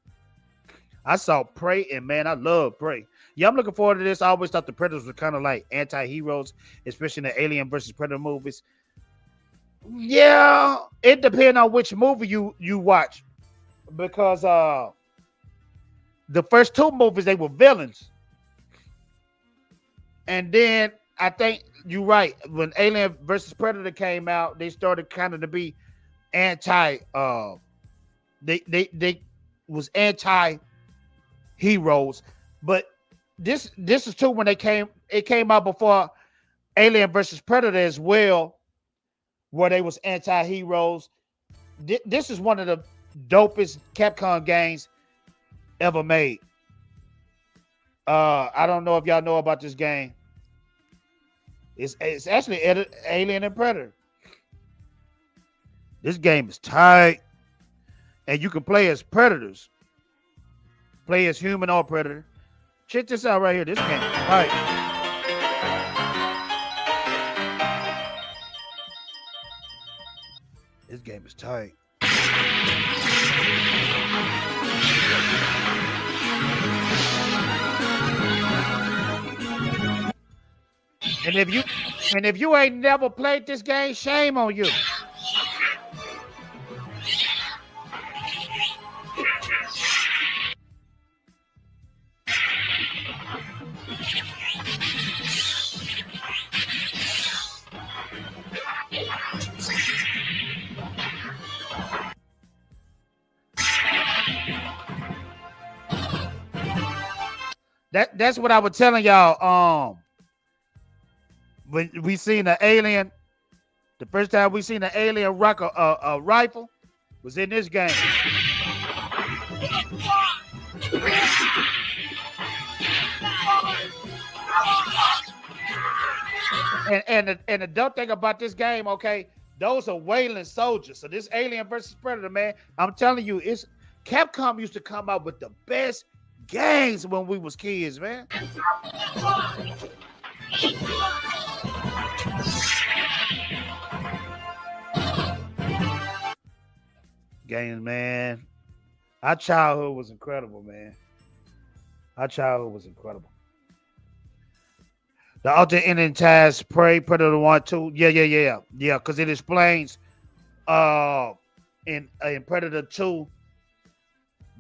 I saw Prey, and man, I love Prey. Yeah, I'm looking forward to this. I always thought the Predators were kind of like anti-heroes, especially in the Alien versus Predator movies. Yeah, it depends on which movie you watch. Because the first two movies, they were villains. And then I think you're right. When Alien versus Predator came out, they started kind of to be anti they was anti-heroes. But this is too when it came out before Alien versus Predator as well, where they was anti-heroes. This is one of the dopest Capcom games ever made. I don't know if y'all know about this game. It's actually Alien and Predator. This game is tight, and you can play as predators. Play as human or predator. Check this out right here. This game is tight. This game is tight. And if you ain't never played this game, shame on you. That's what I was telling y'all. When we seen the alien, the first time we seen the alien rock a rifle was in this game. And the dope thing about this game, okay, those are whaling soldiers. So this Alien versus Predator, man, I'm telling you, it's Capcom used to come out with the best games when we was kids, man. Games, man. Our childhood was incredible, man. Our childhood was incredible. The alternate ending task, Prey, Predator 1, 2. Yeah, because it explains in Predator 2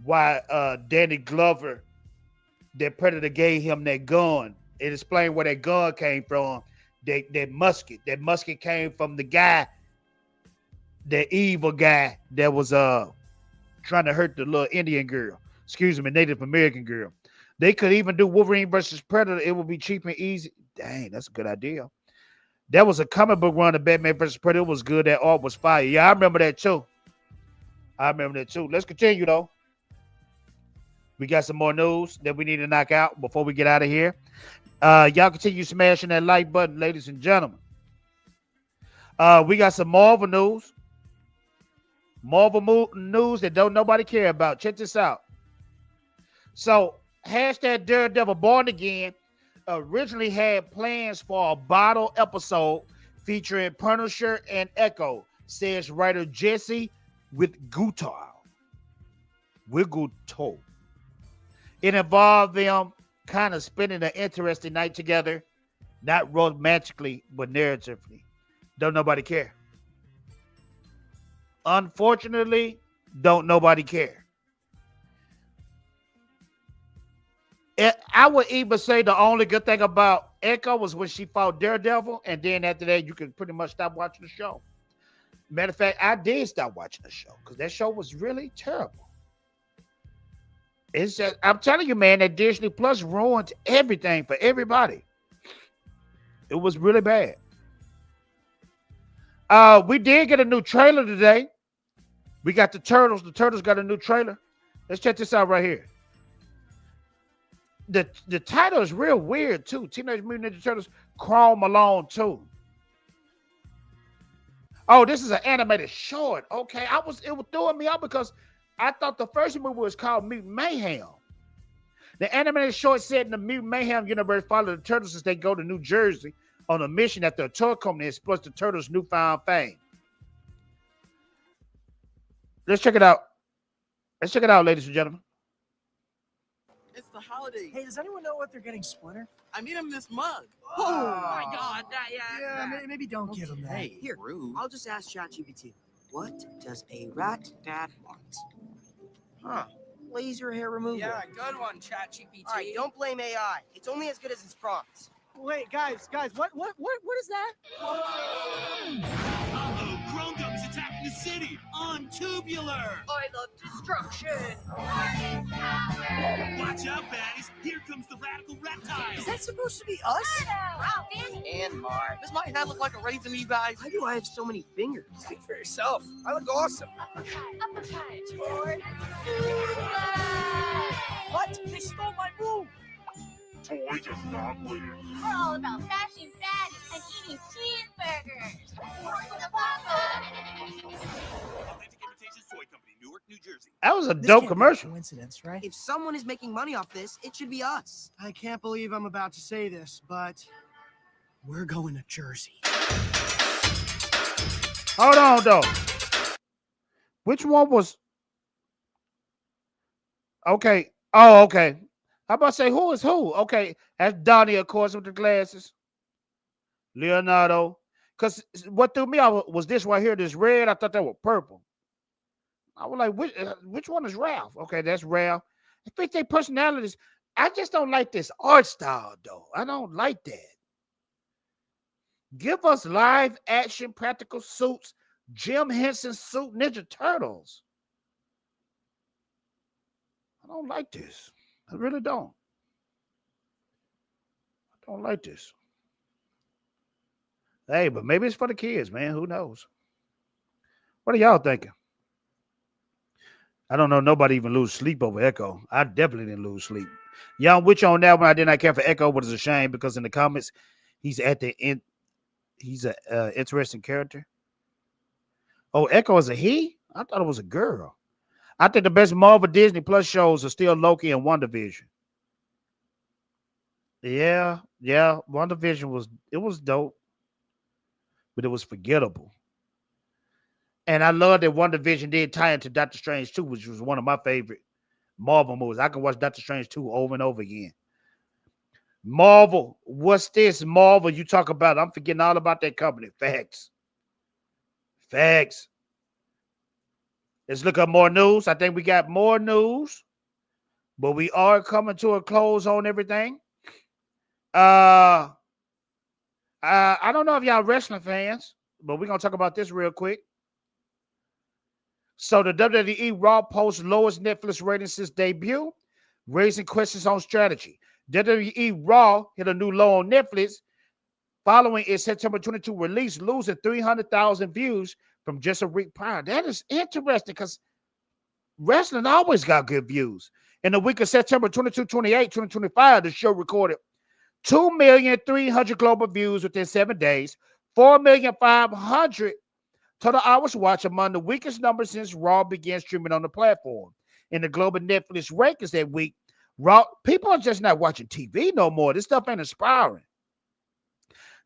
why Danny Glover, that Predator gave him that gun. It explained where that gun came from. That musket. That musket came from the guy, the evil guy that was trying to hurt the little Indian girl. Excuse me, Native American girl. They could even do Wolverine versus Predator. It would be cheap and easy. Dang, that's a good idea. That was a comic book run of Batman versus Predator. It was good. That art was fire. Yeah, I remember that too. Let's continue though. We got some more news that we need to knock out before we get out of here. Y'all continue smashing that like button, ladies and gentlemen. We got some Marvel news. Marvel news that don't nobody care about. Check this out. So, hashtag Daredevil Born Again originally had plans for a bottle episode featuring Punisher and Echo, says writer Jesse with Guto. It involved them kind of spending an interesting night together, not romantically, but narratively. Don't nobody care. Unfortunately, don't nobody care. I would even say the only good thing about Echo was when she fought Daredevil, and then after that, you could pretty much stop watching the show. Matter of fact, I did stop watching the show because that show was really terrible. It's just, I'm telling you, man, that Disney Plus ruined everything for everybody. It was really bad. We did get a new trailer today. We got the Turtles. The Turtles got a new trailer. Let's check this out right here. The title is real weird too. Teenage Mutant Ninja Turtles Crawl Malone 2. Oh, this is an animated short. Okay, it was throwing me out because I thought the first movie was called Mutant Mayhem. The animated short set in the Mutant Mayhem universe follow the Turtles as they go to New Jersey on a mission after a toy company exploits the Turtles' newfound fame. Let's check it out. Ladies and gentlemen. It's the holiday. Hey, does anyone know what they're getting Splinter? I made him this mug. Oh my God! Maybe don't give him that. Hey, Here, rude. I'll just ask ChatGPT. What does a rat dad want? Huh? Laser hair removal. Yeah, good one, ChatGPT. All right, don't blame AI. It's only as good as its prompts. Wait, guys, what is that? Uh-oh, Chrome Gum is attacking the city on Tubular. I love destruction. Watch out, baddies. Here comes the radical reptile. Is that supposed to be us? And Mark. Does my head look like a raisin to you guys? Why do I have so many fingers? Speak for yourself. I look awesome. What? They stole my move! We're all about fashion fatties and eating cheeseburgers. Authentic Imitations Toy Company, Newark, New Jersey. That was a This dope can't be a commercial. coincidence, right? If someone is making money off this, it should be us. I can't believe I'm about to say this, but we're going to Jersey. Hold on, though. Which one was okay? Oh, okay. How about say who is who? Okay, that's Donnie, of course, with the glasses. Leonardo. Because what threw me out was this right here, this red. I thought that was purple. I was like, which one is Ralph? Okay, that's Ralph. I think their personalities. I just don't like this art style, though. I don't like that. Give us live action practical suits, Jim Henson suit Ninja Turtles. I don't like this. I really don't. I don't like this. Hey, but maybe it's for the kids, man. Who knows? What are y'all thinking? I don't know. Nobody even lose sleep over Echo. I definitely didn't lose sleep. Y'all, which on that one, I did not care for Echo, but it's a shame because in the comments, he's at the end. He's an interesting character. Oh, Echo is a he? I thought it was a girl. I think the best Marvel Disney Plus shows are still Loki and WandaVision. Yeah. WandaVision was dope, but it was forgettable. And I love that WandaVision did tie into Doctor Strange 2, which was one of my favorite Marvel movies. I can watch Doctor Strange 2 over and over again. Marvel, what's this Marvel you talk about? I'm forgetting all about that company. Facts. Let's look up more news. I think we got more news, but we are coming to a close on everything. I don't know if y'all wrestling fans, but we're gonna talk about this real quick. So the WWE Raw posts lowest Netflix rating since debut, raising questions on strategy. WWE Raw hit a new low on Netflix following its September 22 release, losing 300,000 views from just a week prior. That is interesting because wrestling always got good views. In the week of September 22, 28, 2025, the show recorded 2,300,000 global views within 7 days, 4,500,000 total hours watched, among the weakest numbers since Raw began streaming on the platform. In the global Netflix rankings that week, Raw people are just not watching TV no more. This stuff ain't inspiring.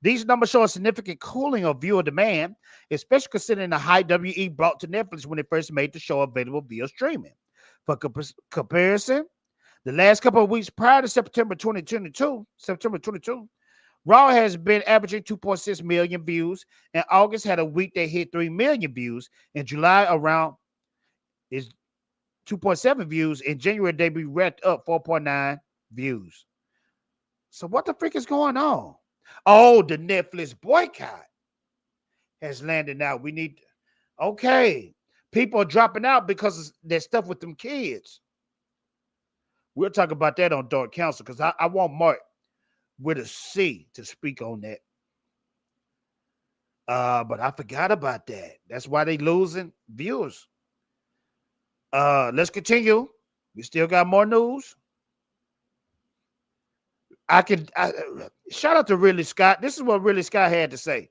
These numbers show a significant cooling of viewer demand, especially considering the hype WE brought to Netflix when it first made the show available via streaming. For comparison, the last couple of weeks prior to September 22, Raw has been averaging 2.6 million views, and August had a week that hit 3 million views. In July, around is 2.7 views. In January, they be racked up 4.9 views. So what the freak is going on? Oh, the Netflix boycott has landed now. We need, okay. People are dropping out because there's stuff with them kids. We'll talk about that on Dark Council because I want Mark with a C to speak on that. But I forgot about that. That's why they losing viewers. Let's continue. We still got more news. Shout out to Ridley Scott. This is what Ridley Scott had to say.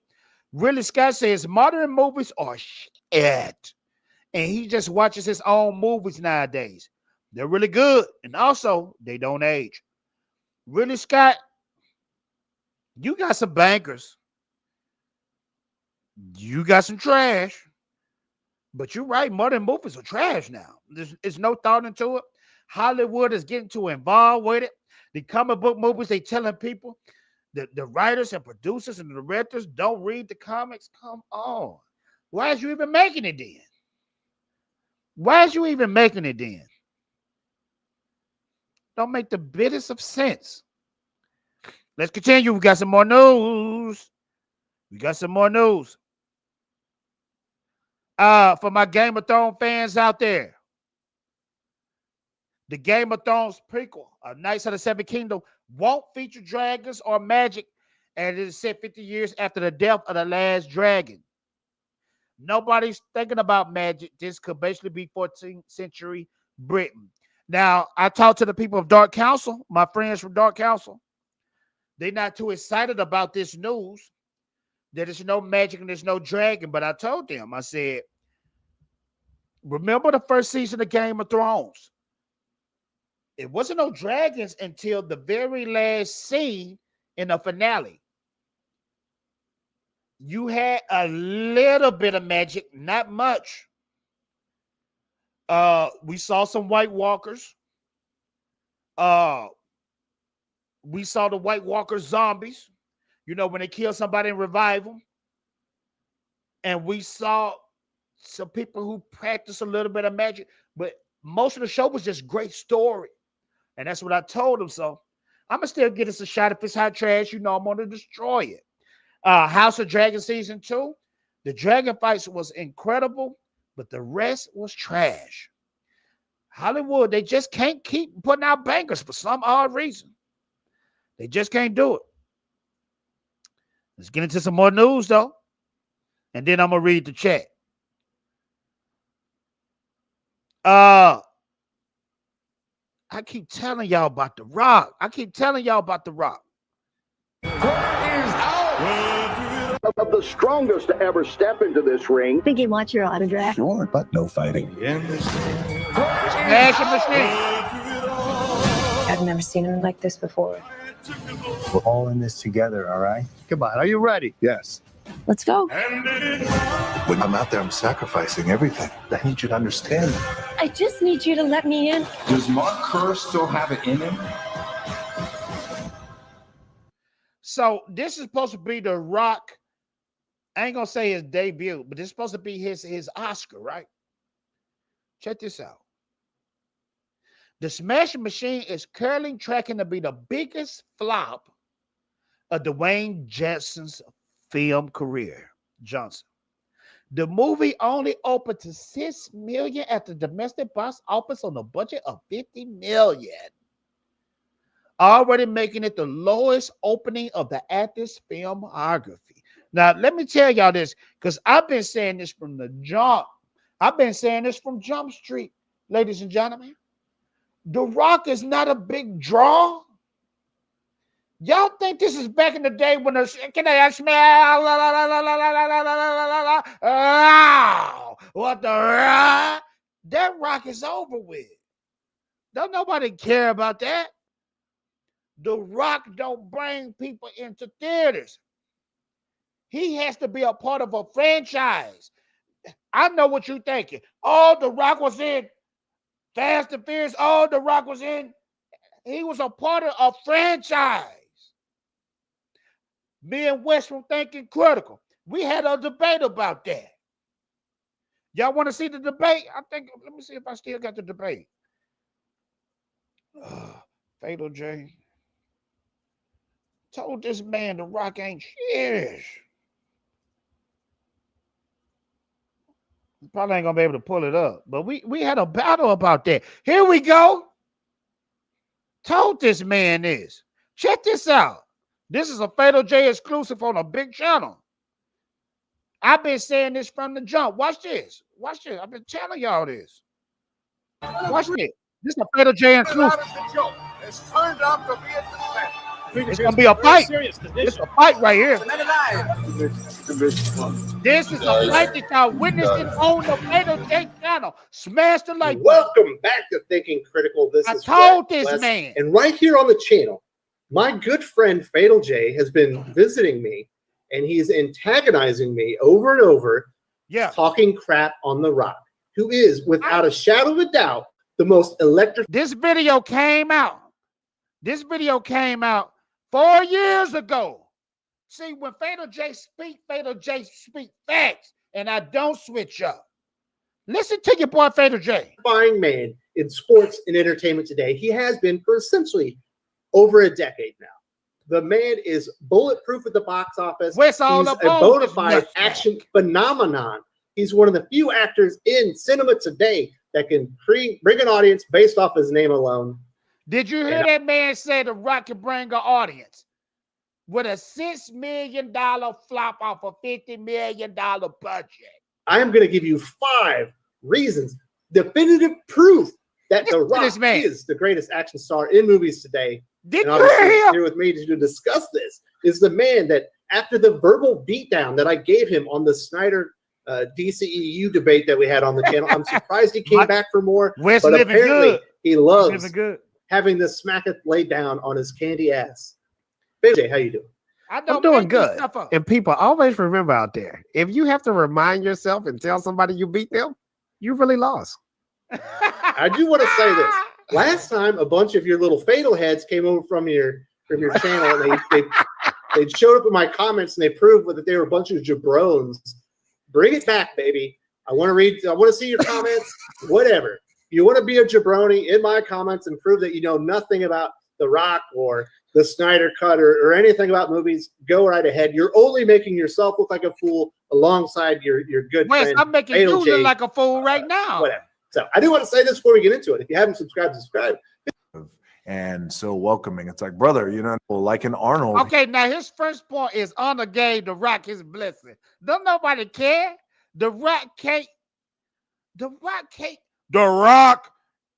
Ridley Scott says modern movies are shit. And he just watches his own movies nowadays. They're really good. And also, they don't age. Ridley Scott, you got some bankers. You got some trash. But you're right. Modern movies are trash now. There's no thought into it. Hollywood is getting too involved with it. The comic book movies, they telling people the writers and producers and the directors don't read the comics. Come on. Why is you even making it then? Don't make the bitest of sense. Let's continue. We got some more news. For my Game of Thrones fans out there, the Game of Thrones prequel, Knights of the Seven Kingdoms, won't feature dragons or magic, and it is set 50 years after the death of the last dragon. Nobody's thinking about magic. This could basically be 14th century Britain. Now, I talked to the people of Dark Council, my friends from Dark Council. They're not too excited about this news that there's no magic and there's no dragon. But I told them, I said, remember the first season of Game of Thrones? It wasn't no dragons until the very last scene in the finale. You had a little bit of magic, not much. We saw some White Walkers. We saw the White Walker zombies. You know, when they kill somebody and revive them. And we saw some people who practice a little bit of magic, but most of the show was just great story. And that's what I told them. So I'm gonna still get us a shot. If it's hot trash, you know I'm gonna destroy it. House of Dragon season 2, the dragon fights was incredible, but the rest was trash. Hollywood, they just can't keep putting out bangers for some odd reason. They just can't do it. Let's get into some more news though, and then I'm gonna read the chat. I keep telling y'all about The Rock. Of the strongest to ever step into this ring. Think he wants your autograph? Sure, but no fighting. Smashing machine. I've never seen him like this before. We're all in this together, all right? Come on, are you ready? Yes. Let's go. When I'm out there, I'm sacrificing everything. I need you to understand that. I just need you to let me in. Does Mark Kerr still have it in him? So this is supposed to be The Rock. I ain't gonna say his debut, but this is supposed to be his Oscar, right? Check this out. The Smashing Machine is currently tracking to be the biggest flop of Dwayne Johnson's film career. The movie only opened to $6 million at the domestic box office on a budget of $50 million. Already making it the lowest opening of the actor's filmography. Now, let me tell y'all this, because I've been saying this from the jump. I've been saying this from Jump Street, ladies and gentlemen. The Rock is not a big draw. Y'all think this is back in the day when can I smell? What the rock? That Rock is over with. Don't nobody care about that. The Rock don't bring people into theaters. He has to be a part of a franchise. I know what you're thinking. Oh, The Rock was in Fast and Furious. Oh, The Rock was in. He was a part of a franchise. Me and West from Thinking Critical, we had a debate about that. Y'all want to see the debate? Let me see if I still got the debate. Fatal J told this man The Rock ain't shit. Probably ain't gonna be able to pull it up, but we had a battle about that. Here we go. Told this man this. Check this out. This is a Fatal J exclusive on a big channel. I've been saying this from the jump. Watch this. I've been telling y'all this. Watch this. This is a Fatal J exclusive. It's turned out to be a defense. It's gonna be a fight. It's a fight right here. This is a fight that y'all witnessing on the Fatal J channel. Smash the like. Welcome back to Thinking Critical. I told this man. And right here on the channel, my good friend Fatal J has been visiting me, and he's antagonizing me over and over, talking crap on The Rock, who is, without a shadow of a doubt, the most electric. This video came out 4 years ago. See, when Fatal J speak facts, and I don't switch up. Listen to your boy Fatal J. Fine man in sports and entertainment today. He has been for essentially over a decade now. The man is bulletproof at the box office. He's a bona fide action phenomenon. He's one of the few actors in cinema today that can bring an audience based off his name alone. Did you hear that man say The Rock can bring an audience with a $6 million flop off a $50 million budget? I am going to give you 5 reasons, definitive proof that The Rock is the greatest action star in movies today. Did you hear him? Here with me to discuss this is the man that, after the verbal beatdown that I gave him on the Snyder DCEU debate that we had on the channel, I'm surprised he came back for more. Wes but living apparently good. He loves having the smacketh laid down on his candy ass. BJ, how you doing? I'm doing good. And people always remember out there, if you have to remind yourself and tell somebody you beat them, you really lost. I do want to say this. Last time, a bunch of your little fatal heads came over from your channel, and they showed up in my comments, and they proved that they were a bunch of jabrones. Bring it back, baby. I want to see your comments. Whatever. If you want to be a jabroni in my comments and prove that you know nothing about The Rock or the Snyder Cut or anything about movies, go right ahead. You're only making yourself look like a fool alongside your good friend. I'm making Fatal you J. look like a fool right now. Whatever. So I do want to say this before we get into it. If you haven't subscribed, subscribe. And so welcoming. It's like, brother, you know, like an Arnold. Okay, now his first point is honor gave The Rock his blessing. Don't nobody care. The Rock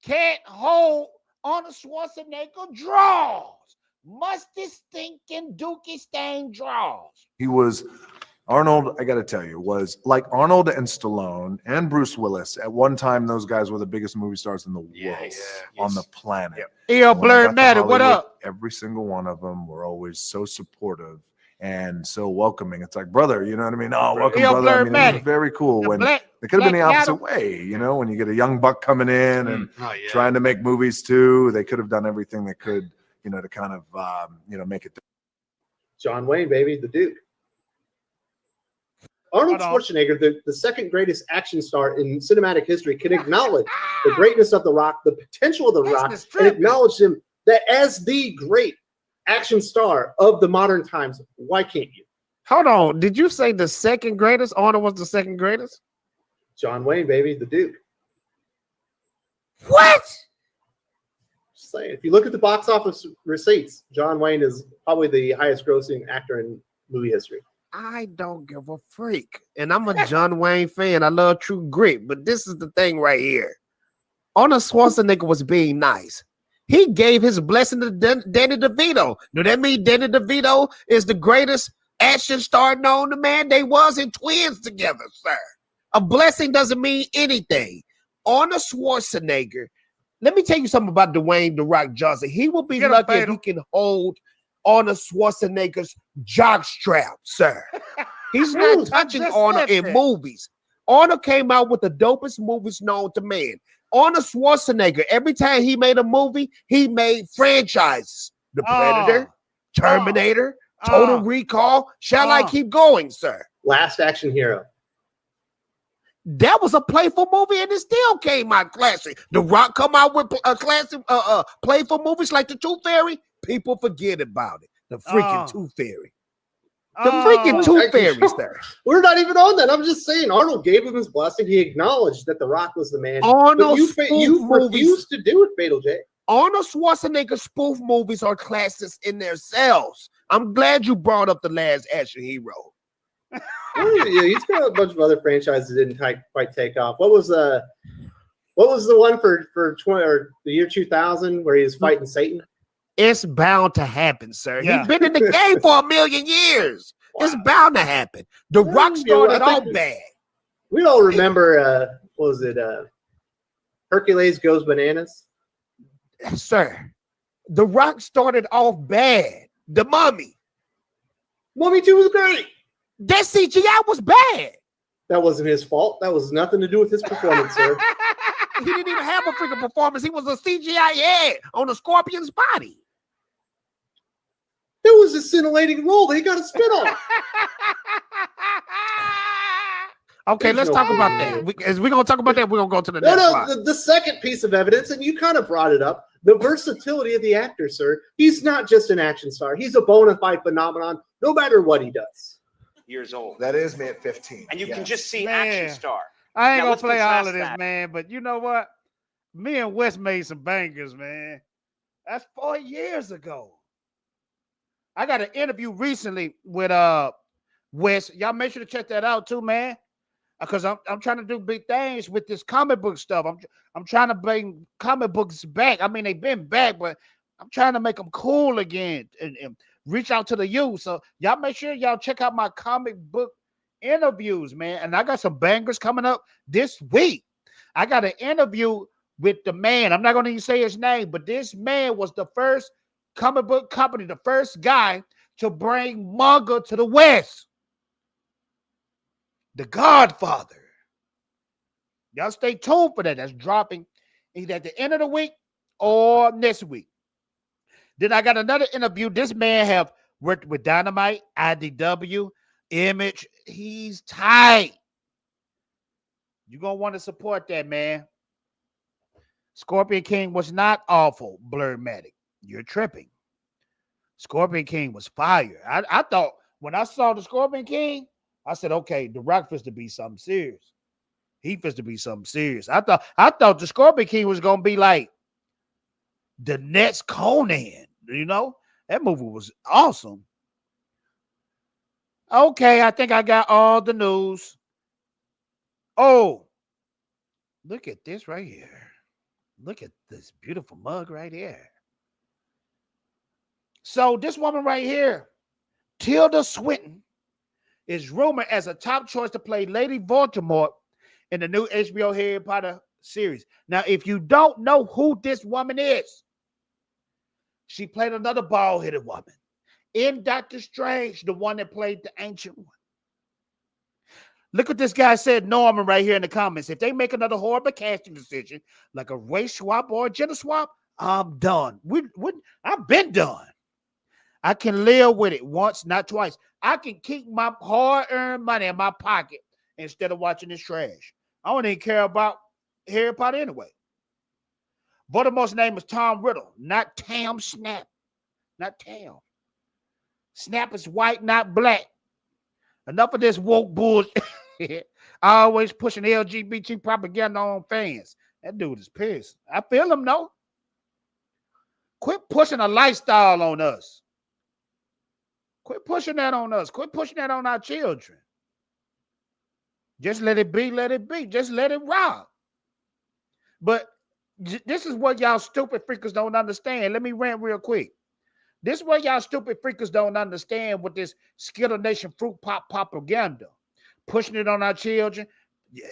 can't hold Arnold Schwarzenegger draws. Musty, stinking, dookie stain draws. He was Arnold, I got to tell you, was like Arnold and Stallone and Bruce Willis. At one time, those guys were the biggest movie stars in the world on the planet. Blurred Matter, what up? Every single one of them were always so supportive and so welcoming. It's like, brother, you know what I mean? Oh, welcome, brother. I mean, it was very cool. When it could have been the opposite way, you know, when you get a young buck coming in and trying to make movies too, they could have done everything they could, you know, to kind of, you know, make it. John Wayne, baby, the Duke. Arnold Schwarzenegger, the second greatest action star in cinematic history, can acknowledge the greatness of The Rock, the potential of The Rock, and acknowledge him that as the great action star of the modern times. Why can't you? Hold on. Did you say the second greatest? Arnold was the second greatest? John Wayne, baby, the Duke. What? Just saying. If you look at the box office receipts, John Wayne is probably the highest grossing actor in movie history. I don't give a freak. And I'm a John Wayne fan. I love True Grit. But this is the thing right here. Arnold Schwarzenegger was being nice. He gave his blessing to Danny DeVito. Do that mean Danny DeVito is the greatest action star known to man? They wasn't twins together, sir. A blessing doesn't mean anything. Arnold Schwarzenegger, let me tell you something about Dwayne "The Rock" Johnson. He will be lucky if he can hold Arnold Schwarzenegger's jockstrap, sir. He's not touching Arnold in movies. Arnold came out with the dopest movies known to man. Arnold Schwarzenegger, every time he made a movie, he made franchises. The Predator, Terminator, Total Recall. Shall I keep going, sir? Last Action Hero. That was a playful movie, and it still came out classic. The Rock come out with a classic playful movies like The Tooth Fairy. People forget about it. The freaking Tooth Fairy. The freaking Tooth Fairy, sir. We're not even on that. I'm just saying, Arnold gave him his blessing. He acknowledged that The Rock was the man. Arnold you refused to do it, Fatal J. Arnold Schwarzenegger spoof movies are classics in themselves. I'm glad you brought up The Last Action Hero. Yeah, he's got a bunch of other franchises that didn't quite take off. What was the one for 20 or the year 2000 where he was fighting Satan? It's bound to happen, sir. Yeah. He's been in the game for 1,000,000 years. Wow. It's bound to happen. The Rock started off bad. We all remember, what was it? Hercules Goes Bananas? Sir, The Rock started off bad. The Mummy. Mummy 2 was great. That CGI was bad. That wasn't his fault. That was nothing to do with his performance, sir. He didn't even have a freaking performance. He was a CGI head on a scorpion's body. It was a scintillating role. They got a spinoff. Okay, let's talk about that. As we're going to talk about that, we're going to go to the next slide. The second piece of evidence, and you kind of brought it up, the versatility of the actor, sir. He's not just an action star. He's a bona fide phenomenon, no matter what he does. Years old. That is me at 15. And you can just see action star. I ain't gonna play all of this, man. But you know what? Me and Wes made some bangers, man. That's 4 years ago. I got an interview recently with Wes. Y'all make sure to check that out too, man. Because I'm trying to do big things with this comic book stuff. I'm trying to bring comic books back. I mean, they've been back, but I'm trying to make them cool again and reach out to the youth. So y'all make sure y'all check out my comic book interviews, man. And I got some bangers coming up this week. I got an interview with the man. I'm not going to even say his name, but this man was the first comic book company, the first guy to bring manga to the West. The Godfather. Y'all stay tuned for that. That's dropping either at the end of the week or next week. Then I got another interview. This man have worked with Dynamite, IDW, Image. He's tight. You're going to want to support that, man. Scorpion King was not awful, Blurmatic. You're tripping. Scorpion King was fire. I thought when I saw the Scorpion King, I said, okay, The Rock fits to be something serious. He fits to be something serious. I thought the Scorpion King was going to be like the next Conan, you know? That movie was awesome. Okay, I think I got all the news. Oh, look at this right here. Look at this beautiful mug right here. So this woman right here, Tilda Swinton, is rumored as a top choice to play Lady Voldemort in the new HBO Harry Potter series. Now, if you don't know who this woman is, she played another bald-headed woman in Doctor Strange, the one that played the ancient one. Look what this guy said, Norman, right here in the comments. If they make another horrible casting decision, like a race swap or a gender swap, I'm done. I've been done. I can live with it once, not twice. I can keep my hard-earned money in my pocket instead of watching this trash. I don't even care about Harry Potter anyway. Voldemort's name is Tom Riddle, not Tam Snap. Not Tam. Snap is white, not black. Enough of this woke bullshit. Always pushing LGBT propaganda on fans. That dude is pissed. I feel him, though. Quit pushing a lifestyle on us. Quit pushing that on us. Quit pushing that on our children. Just let it be, let it be. Just let it rock. But this is what y'all stupid freakers don't understand. Let me rant real quick. This is what y'all stupid freakers don't understand with this Skittle Nation fruit pop propaganda. Pushing it on our children.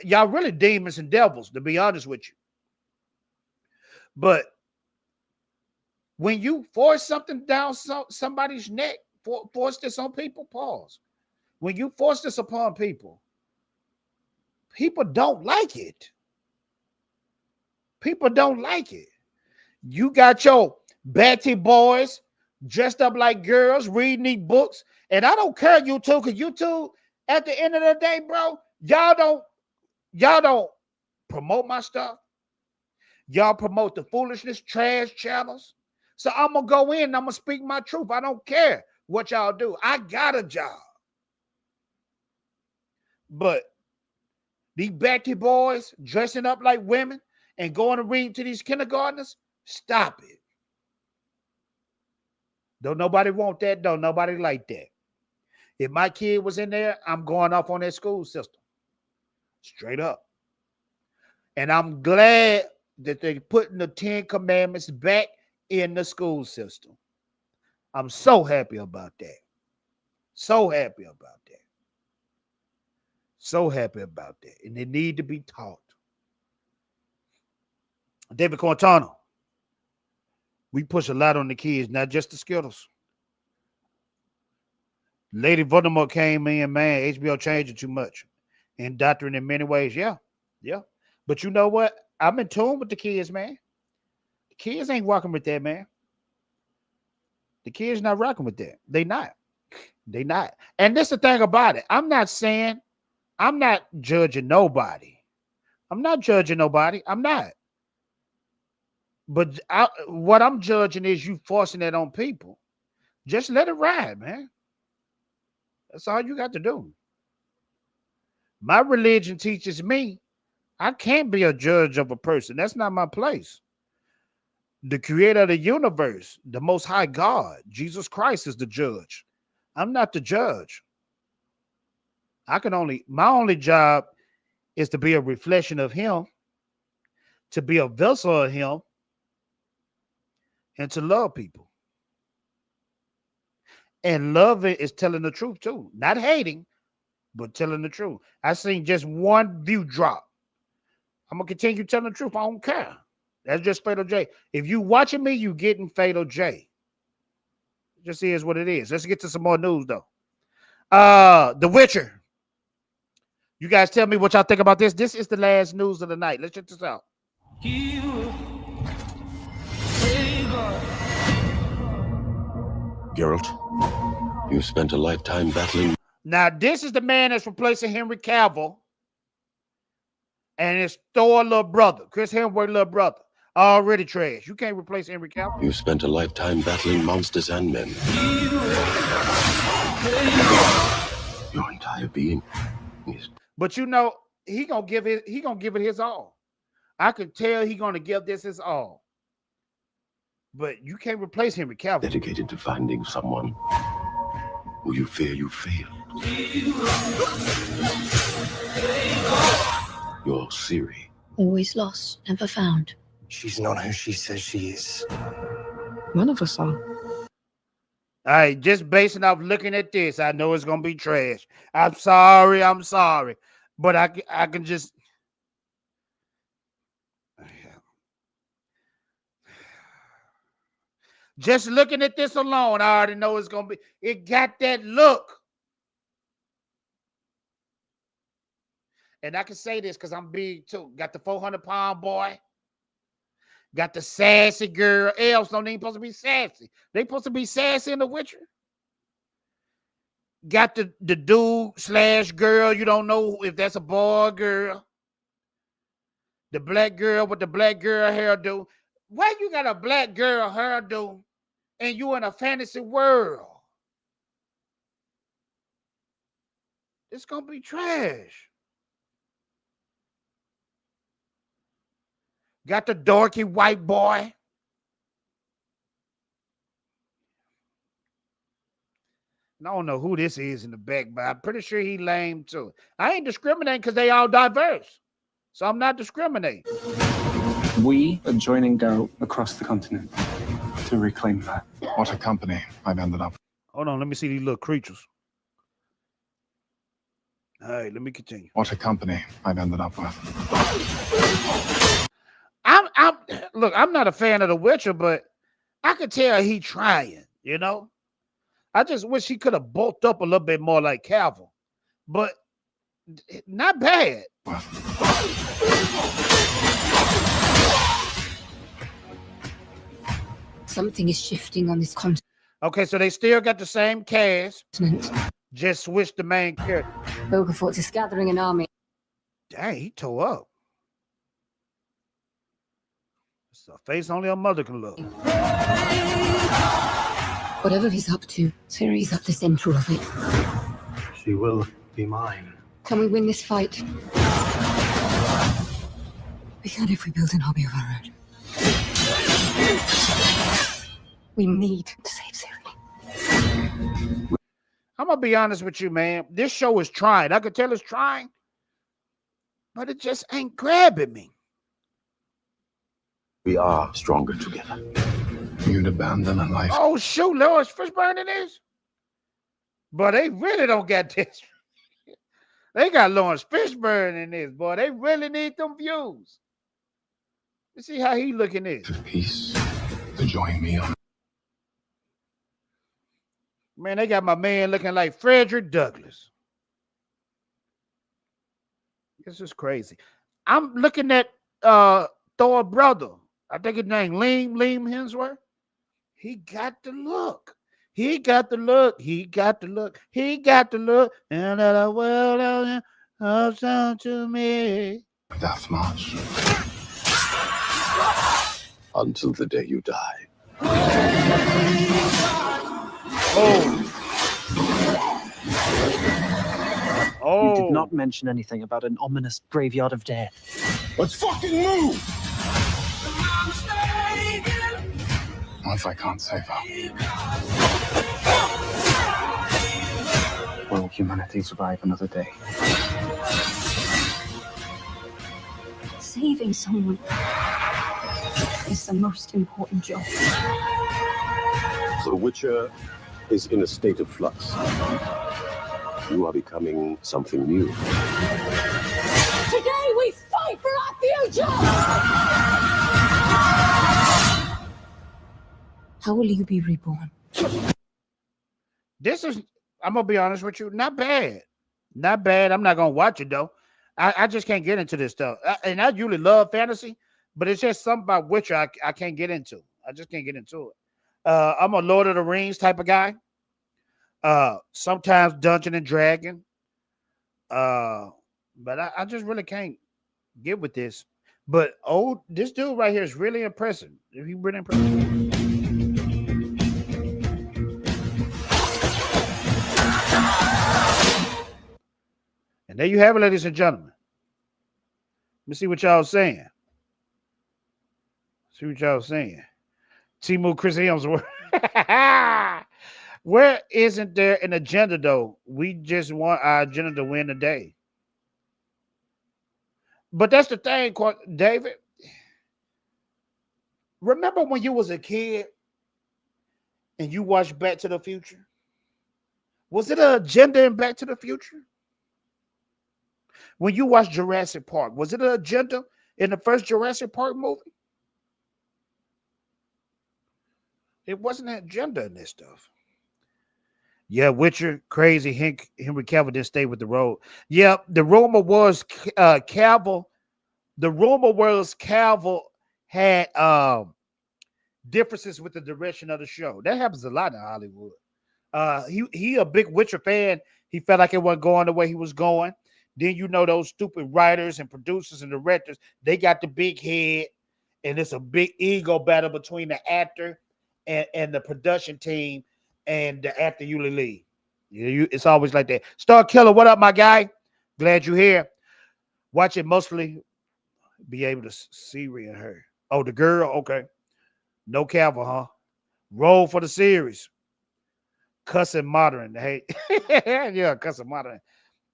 Y'all really demons and devils, to be honest with you. But when you force something down somebody's neck, force this on people, pause. When you force this upon people, people don't like it. People don't like it. You got your Betty boys dressed up like girls, reading these books. And I don't care, you two, because you two, at the end of the day, bro, y'all don't promote my stuff. Y'all promote the foolishness, trash channels. So I'm going to go in and I'm going to speak my truth. I don't care what y'all do. I got a job. But these Betty boys dressing up like women and going to read to these kindergartners, stop it. Don't nobody want that. Don't nobody like that. If my kid was in there, I'm going off on that school system. Straight up. And I'm glad that they're putting the 10 Commandments back in the school system. I'm so happy about that. So happy about that. So happy about that. And they need to be taught. David Cortano. We push a lot on the kids, not just the Skittles. Lady Voldemort came in, man. HBO changed it too much. Indoctrinating in many ways. Yeah. But you know what? I'm in tune with the kids, man. The kids ain't rocking with that, man. The kids not rocking with that. They not. And this is the thing about it. I'm not judging nobody. I'm not. But what I'm judging is you forcing that on people. Just let it ride, man. That's all you got to do. My religion teaches me I can't be a judge of a person. That's not my place. The creator of the universe, the most high God, Jesus Christ, is the judge. I'm not the judge. My only job is to be a reflection of him, to be a vessel of him, and to love people. And loving is telling the truth too. Not hating, but telling the truth. I seen just one view drop. I'm going to continue telling the truth. I don't care. That's just Fatal J. If you watching me, you getting Fatal J. Just is what it is. Let's get to some more news, though. The Witcher. You guys tell me what y'all think about this. This is the last news of the night. Let's check this out. Geralt, you spent a lifetime battling. Now, this is the man that's replacing Henry Cavill. And it's Thor little brother. Chris Hemsworth little brother. Already trash. You can't replace Henry Cavill. You spent a lifetime battling monsters and men. Your entire being is. But you know, he gonna give it his all. I could tell he gonna give this his all. But you can't replace Henry Cavill. Dedicated to finding someone who you fear you failed. You're Siri. Always lost, never found. She's not who she says she is. None of us are. All right, just basing off looking at this, I know it's gonna be trash. I'm sorry, but I can just. Just looking at this alone, I already know it's gonna be. It got that look, and I can say this because I'm big too. Got the 400-pound boy. Got the sassy girl. Elves don't even supposed to be sassy. They supposed to be sassy in The Witcher. Got the dude / girl. You don't know if that's a boy or girl. The black girl with the black girl hairdo. Why you got a black girl hairdo and you in a fantasy world? It's gonna be trash. Got the dorky white boy. I don't know who this is in the back, but I'm pretty sure he lame too. I ain't discriminating because they all diverse. So I'm not discriminating. We are joining Geralt across the continent to reclaim that. What a company I've ended up. Hold on, let me see these little creatures. All right, let me continue. What a company I've ended up with. Look, I'm not a fan of The Witcher, but I could tell he trying, you know? I just wish he could have bulked up a little bit more like Cavill, but not bad. Something is shifting on this continent. Okay, so they still got the same cast, just switched the main character. Bogafort is gathering an army. Dang, he tore up. It's a face only a mother can love. Whatever he's up to, Ciri's at the center of it. She will be mine. Can we win this fight? We can if we build an army of our own. We need to save Ciri. I'm gonna be honest with you, man. This show is trying. I could tell it's trying, but it just ain't grabbing me. We are stronger together. You'd abandon a life. Oh, shoot, Lawrence Fishburne in this? But they really don't get this. They got Lawrence Fishburne in this, boy. They really need them views. Let's see how he looking this. To peace, to join me on. Man, they got my man looking like Frederick Douglass. This is crazy. I'm looking at Thor brother. I think his name Liam Hemsworth. He got the look. He got the look. He got the look. He got the look. And the world comes down to me. Death march. Until the day you die. Oh. You did not mention anything about an ominous graveyard of death. Let's fucking move! What if I can't save her? Will humanity survive another day? Saving someone is the most important job. The Witcher is in a state of flux. You are becoming something new. Today we fight for our future! How will you be reborn? This is, I'm going to be honest with you, not bad. Not bad. I'm not gonna watch it though. I just can't get into this stuff. And I usually love fantasy, but it's just something about Witcher I can't get into. I just can't get into it. I'm a Lord of the Rings type of guy. Sometimes Dungeon and Dragon. But I just really can't get with this. But this dude right here is really impressive. He really impressive. And there you have it, ladies and gentlemen. Let me see what y'all saying. See what y'all saying. Timu Chris Hemsworth. Where isn't there an agenda, though? We just want our agenda to win the day. But that's the thing, David. Remember when you was a kid and you watched Back to the Future? Was it an agenda in Back to the Future? When you watched Jurassic Park, was it an agenda in the first Jurassic Park movie? It wasn't an agenda in this stuff. Yeah, Witcher, crazy. Henry Cavill didn't stay with the role. Yeah, the rumor was Cavill. The rumor was Cavill had differences with the direction of the show. That happens a lot in Hollywood. He a big Witcher fan. He felt like it wasn't going the way he was going. Then you know those stupid writers and producers and directors, they got the big head, and it's a big ego battle between the actor and the production team and the actor usually lead. It's always like that. Star Killer, what up, my guy? Glad you're here. Watch it mostly be able to see Rhea and her. Oh, the girl? Okay. No Cavill, huh? Roll for the series. Cussing modern. Hey. Yeah, cussing modern.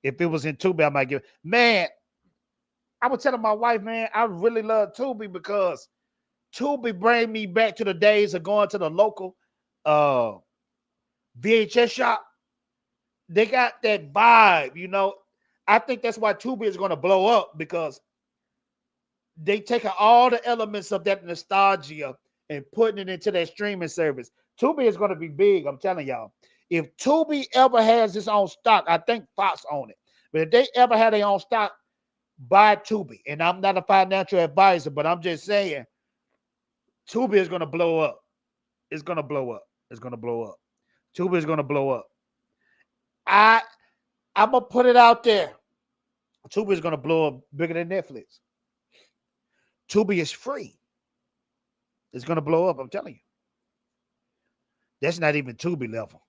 If it was in Tubi, I might give it. Man, I was telling my wife, man, I really love Tubi because Tubi bring me back to the days of going to the local VHS shop. They got that vibe, you know. I think that's why Tubi is going to blow up because they take all the elements of that nostalgia and putting it into their streaming service. Tubi is going to be big, I'm telling y'all. If Tubi ever has its own stock, I think Fox own it. But if they ever had their own stock, buy Tubi. And I'm not a financial advisor, but I'm just saying, Tubi is going to blow up. It's going to blow up. It's going to blow up. Tubi is going to blow up. I'm going to put it out there. Tubi is going to blow up bigger than Netflix. Tubi is free. It's going to blow up, I'm telling you. That's not even Tubi level.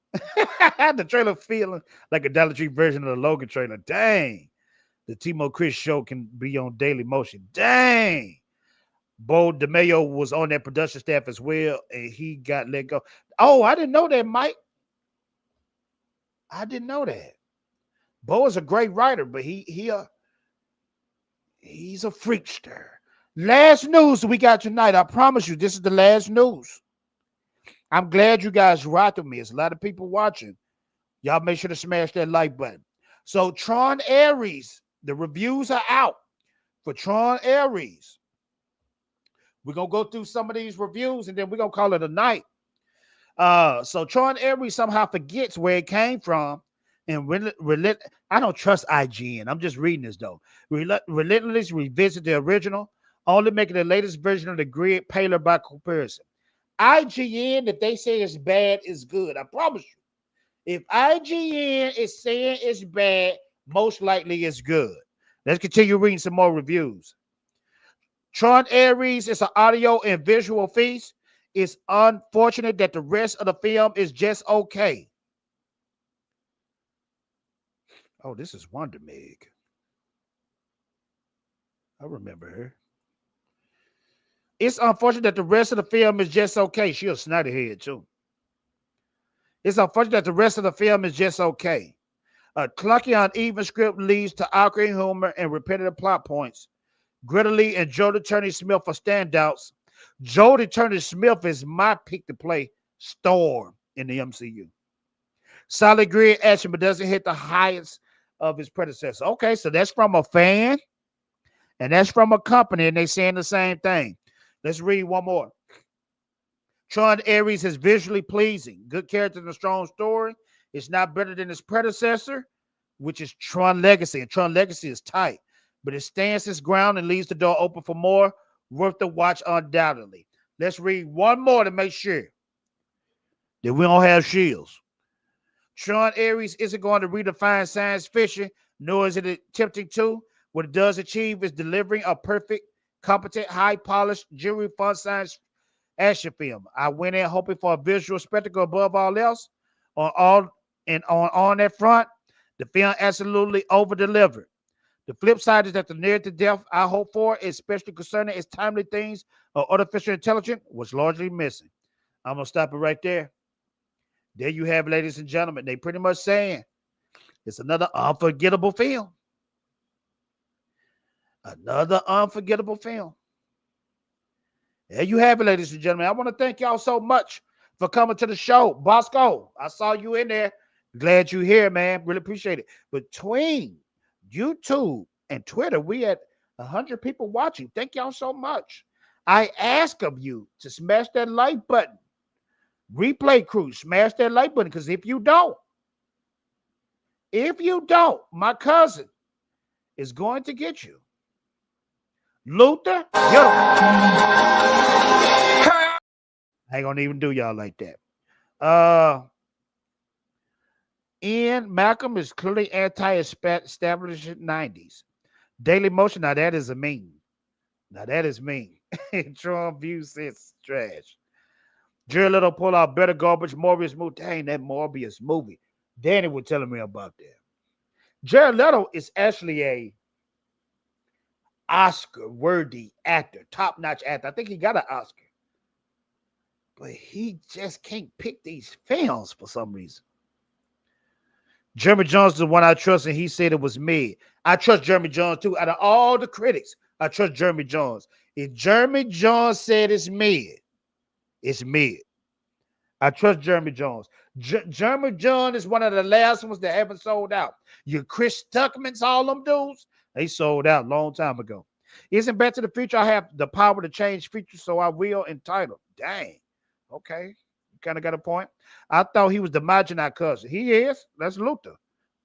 The trailer feeling like a Dollar Tree version of the Logan trailer. Dang. The Timo Chris show can be on Daily Motion. Dang. Bo DeMayo was on that production staff as well, and he got let go. Oh, I didn't know that, Mike. I didn't know that. Bo is a great writer, but he's a freakster. Last news we got tonight. I promise you, this is the last news. I'm glad you guys rocked with me. There's a lot of people watching. Y'all make sure to smash that like button. So Tron Ares, the reviews are out for Tron Ares. We're going to go through some of these reviews, and then we're going to call it a night. So Tron Ares somehow forgets where it came from. And I don't trust IGN. I'm just reading this, though. Relentlessly revisit the original, only making the latest version of the grid paler by comparison. IGN, that they say is bad, is good. I promise you. If IGN is saying it's bad, most likely it's good. Let's continue reading some more reviews. Tron Ares is an audio and visual feast. It's unfortunate that the rest of the film is just okay. Oh, this is Wonder Meg. I remember her. It's unfortunate that the rest of the film is just okay. She a snotty head, too. It's unfortunate that the rest of the film is just okay. A clunky, uneven script leads to awkward humor and repetitive plot points. Greta Lee and Jodie Turner-Smith are standouts. Jodie Turner-Smith is my pick to play Storm in the MCU. Solid grid action, but doesn't hit the highest of his predecessor. Okay, so that's from a fan, and that's from a company, and they're saying the same thing. Let's read one more. Tron Ares is visually pleasing. Good character and a strong story. It's not better than its predecessor, which is Tron Legacy. And Tron Legacy is tight, but it stands its ground and leaves the door open for more. Worth the watch undoubtedly. Let's read one more to make sure that we don't have shields. Tron Ares isn't going to redefine science fiction, nor is it attempting to. What it does achieve is delivering a perfect, competent, high-polished, jury-fun science action film. I went in hoping for a visual spectacle above all else. On that front, the film absolutely over-delivered. The flip side is that the narrative depth I hope for, especially concerning its timely themes of artificial intelligence, was largely missing. I'm going to stop it right there. There you have it, ladies and gentlemen. They pretty much saying it's another unforgettable film. Another unforgettable film. There you have it, ladies and gentlemen. I want to thank y'all so much for coming to the show. Bosco, I saw you in there. Glad you're here, man. Really appreciate it. Between YouTube and Twitter, we had 100 people watching. Thank y'all so much. I ask of you to smash that like button. Replay crew, smash that like button, because if you don't, my cousin is going to get you. Luther, I ain't gonna even do y'all like that. Ian Malcolm is clearly anti-establishment 90s. Daily Motion, now that is a mean. Now that is mean. Tron views it's trash. Jared Leto pull out better garbage Morbius movie. Dang, that Morbius movie. Danny was telling me about that. Jared Leto is actually a Oscar-worthy actor, top-notch actor. I think he got an Oscar. But he just can't pick these films for some reason. Jeremy Jones is the one I trust, and he said it was me. I trust Jeremy Jones, too. Out of all the critics, I trust Jeremy Jones. If Jeremy Jones said it's mid, it's mid. I trust Jeremy Jones. Jeremy Jones is one of the last ones that haven't sold out. Your Chris Tuckmans, all them dudes, they sold out a long time ago. Isn't Back to the Future? I have the power to change features, so I will entitle. Dang. Okay. You kind of got a point. I thought he was the Maginot cousin. He is. That's Luther.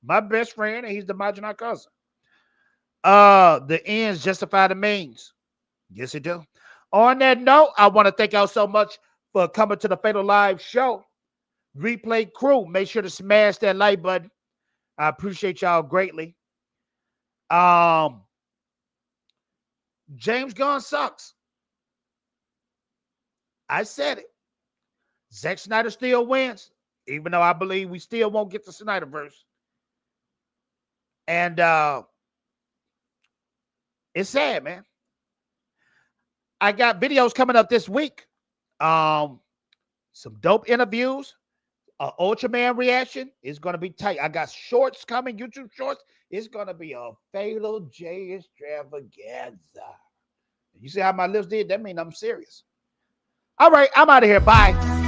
My best friend, and he's the Maginot cousin. The ends justify the means. Yes, it do. On that note, I want to thank y'all so much for coming to the Fatal Live show. Replay crew, make sure to smash that like button. I appreciate y'all greatly. James Gunn sucks. I said it. Zack Snyder still wins, even though I believe we still won't get the Snyderverse. And it's sad, man. I got videos coming up this week. Some dope interviews. Ultraman reaction is going to be tight. I got shorts coming, YouTube shorts. It's going to be a Fatal J extravaganza. You see how my lips did? That means I'm serious. All right, I'm out of here. Bye.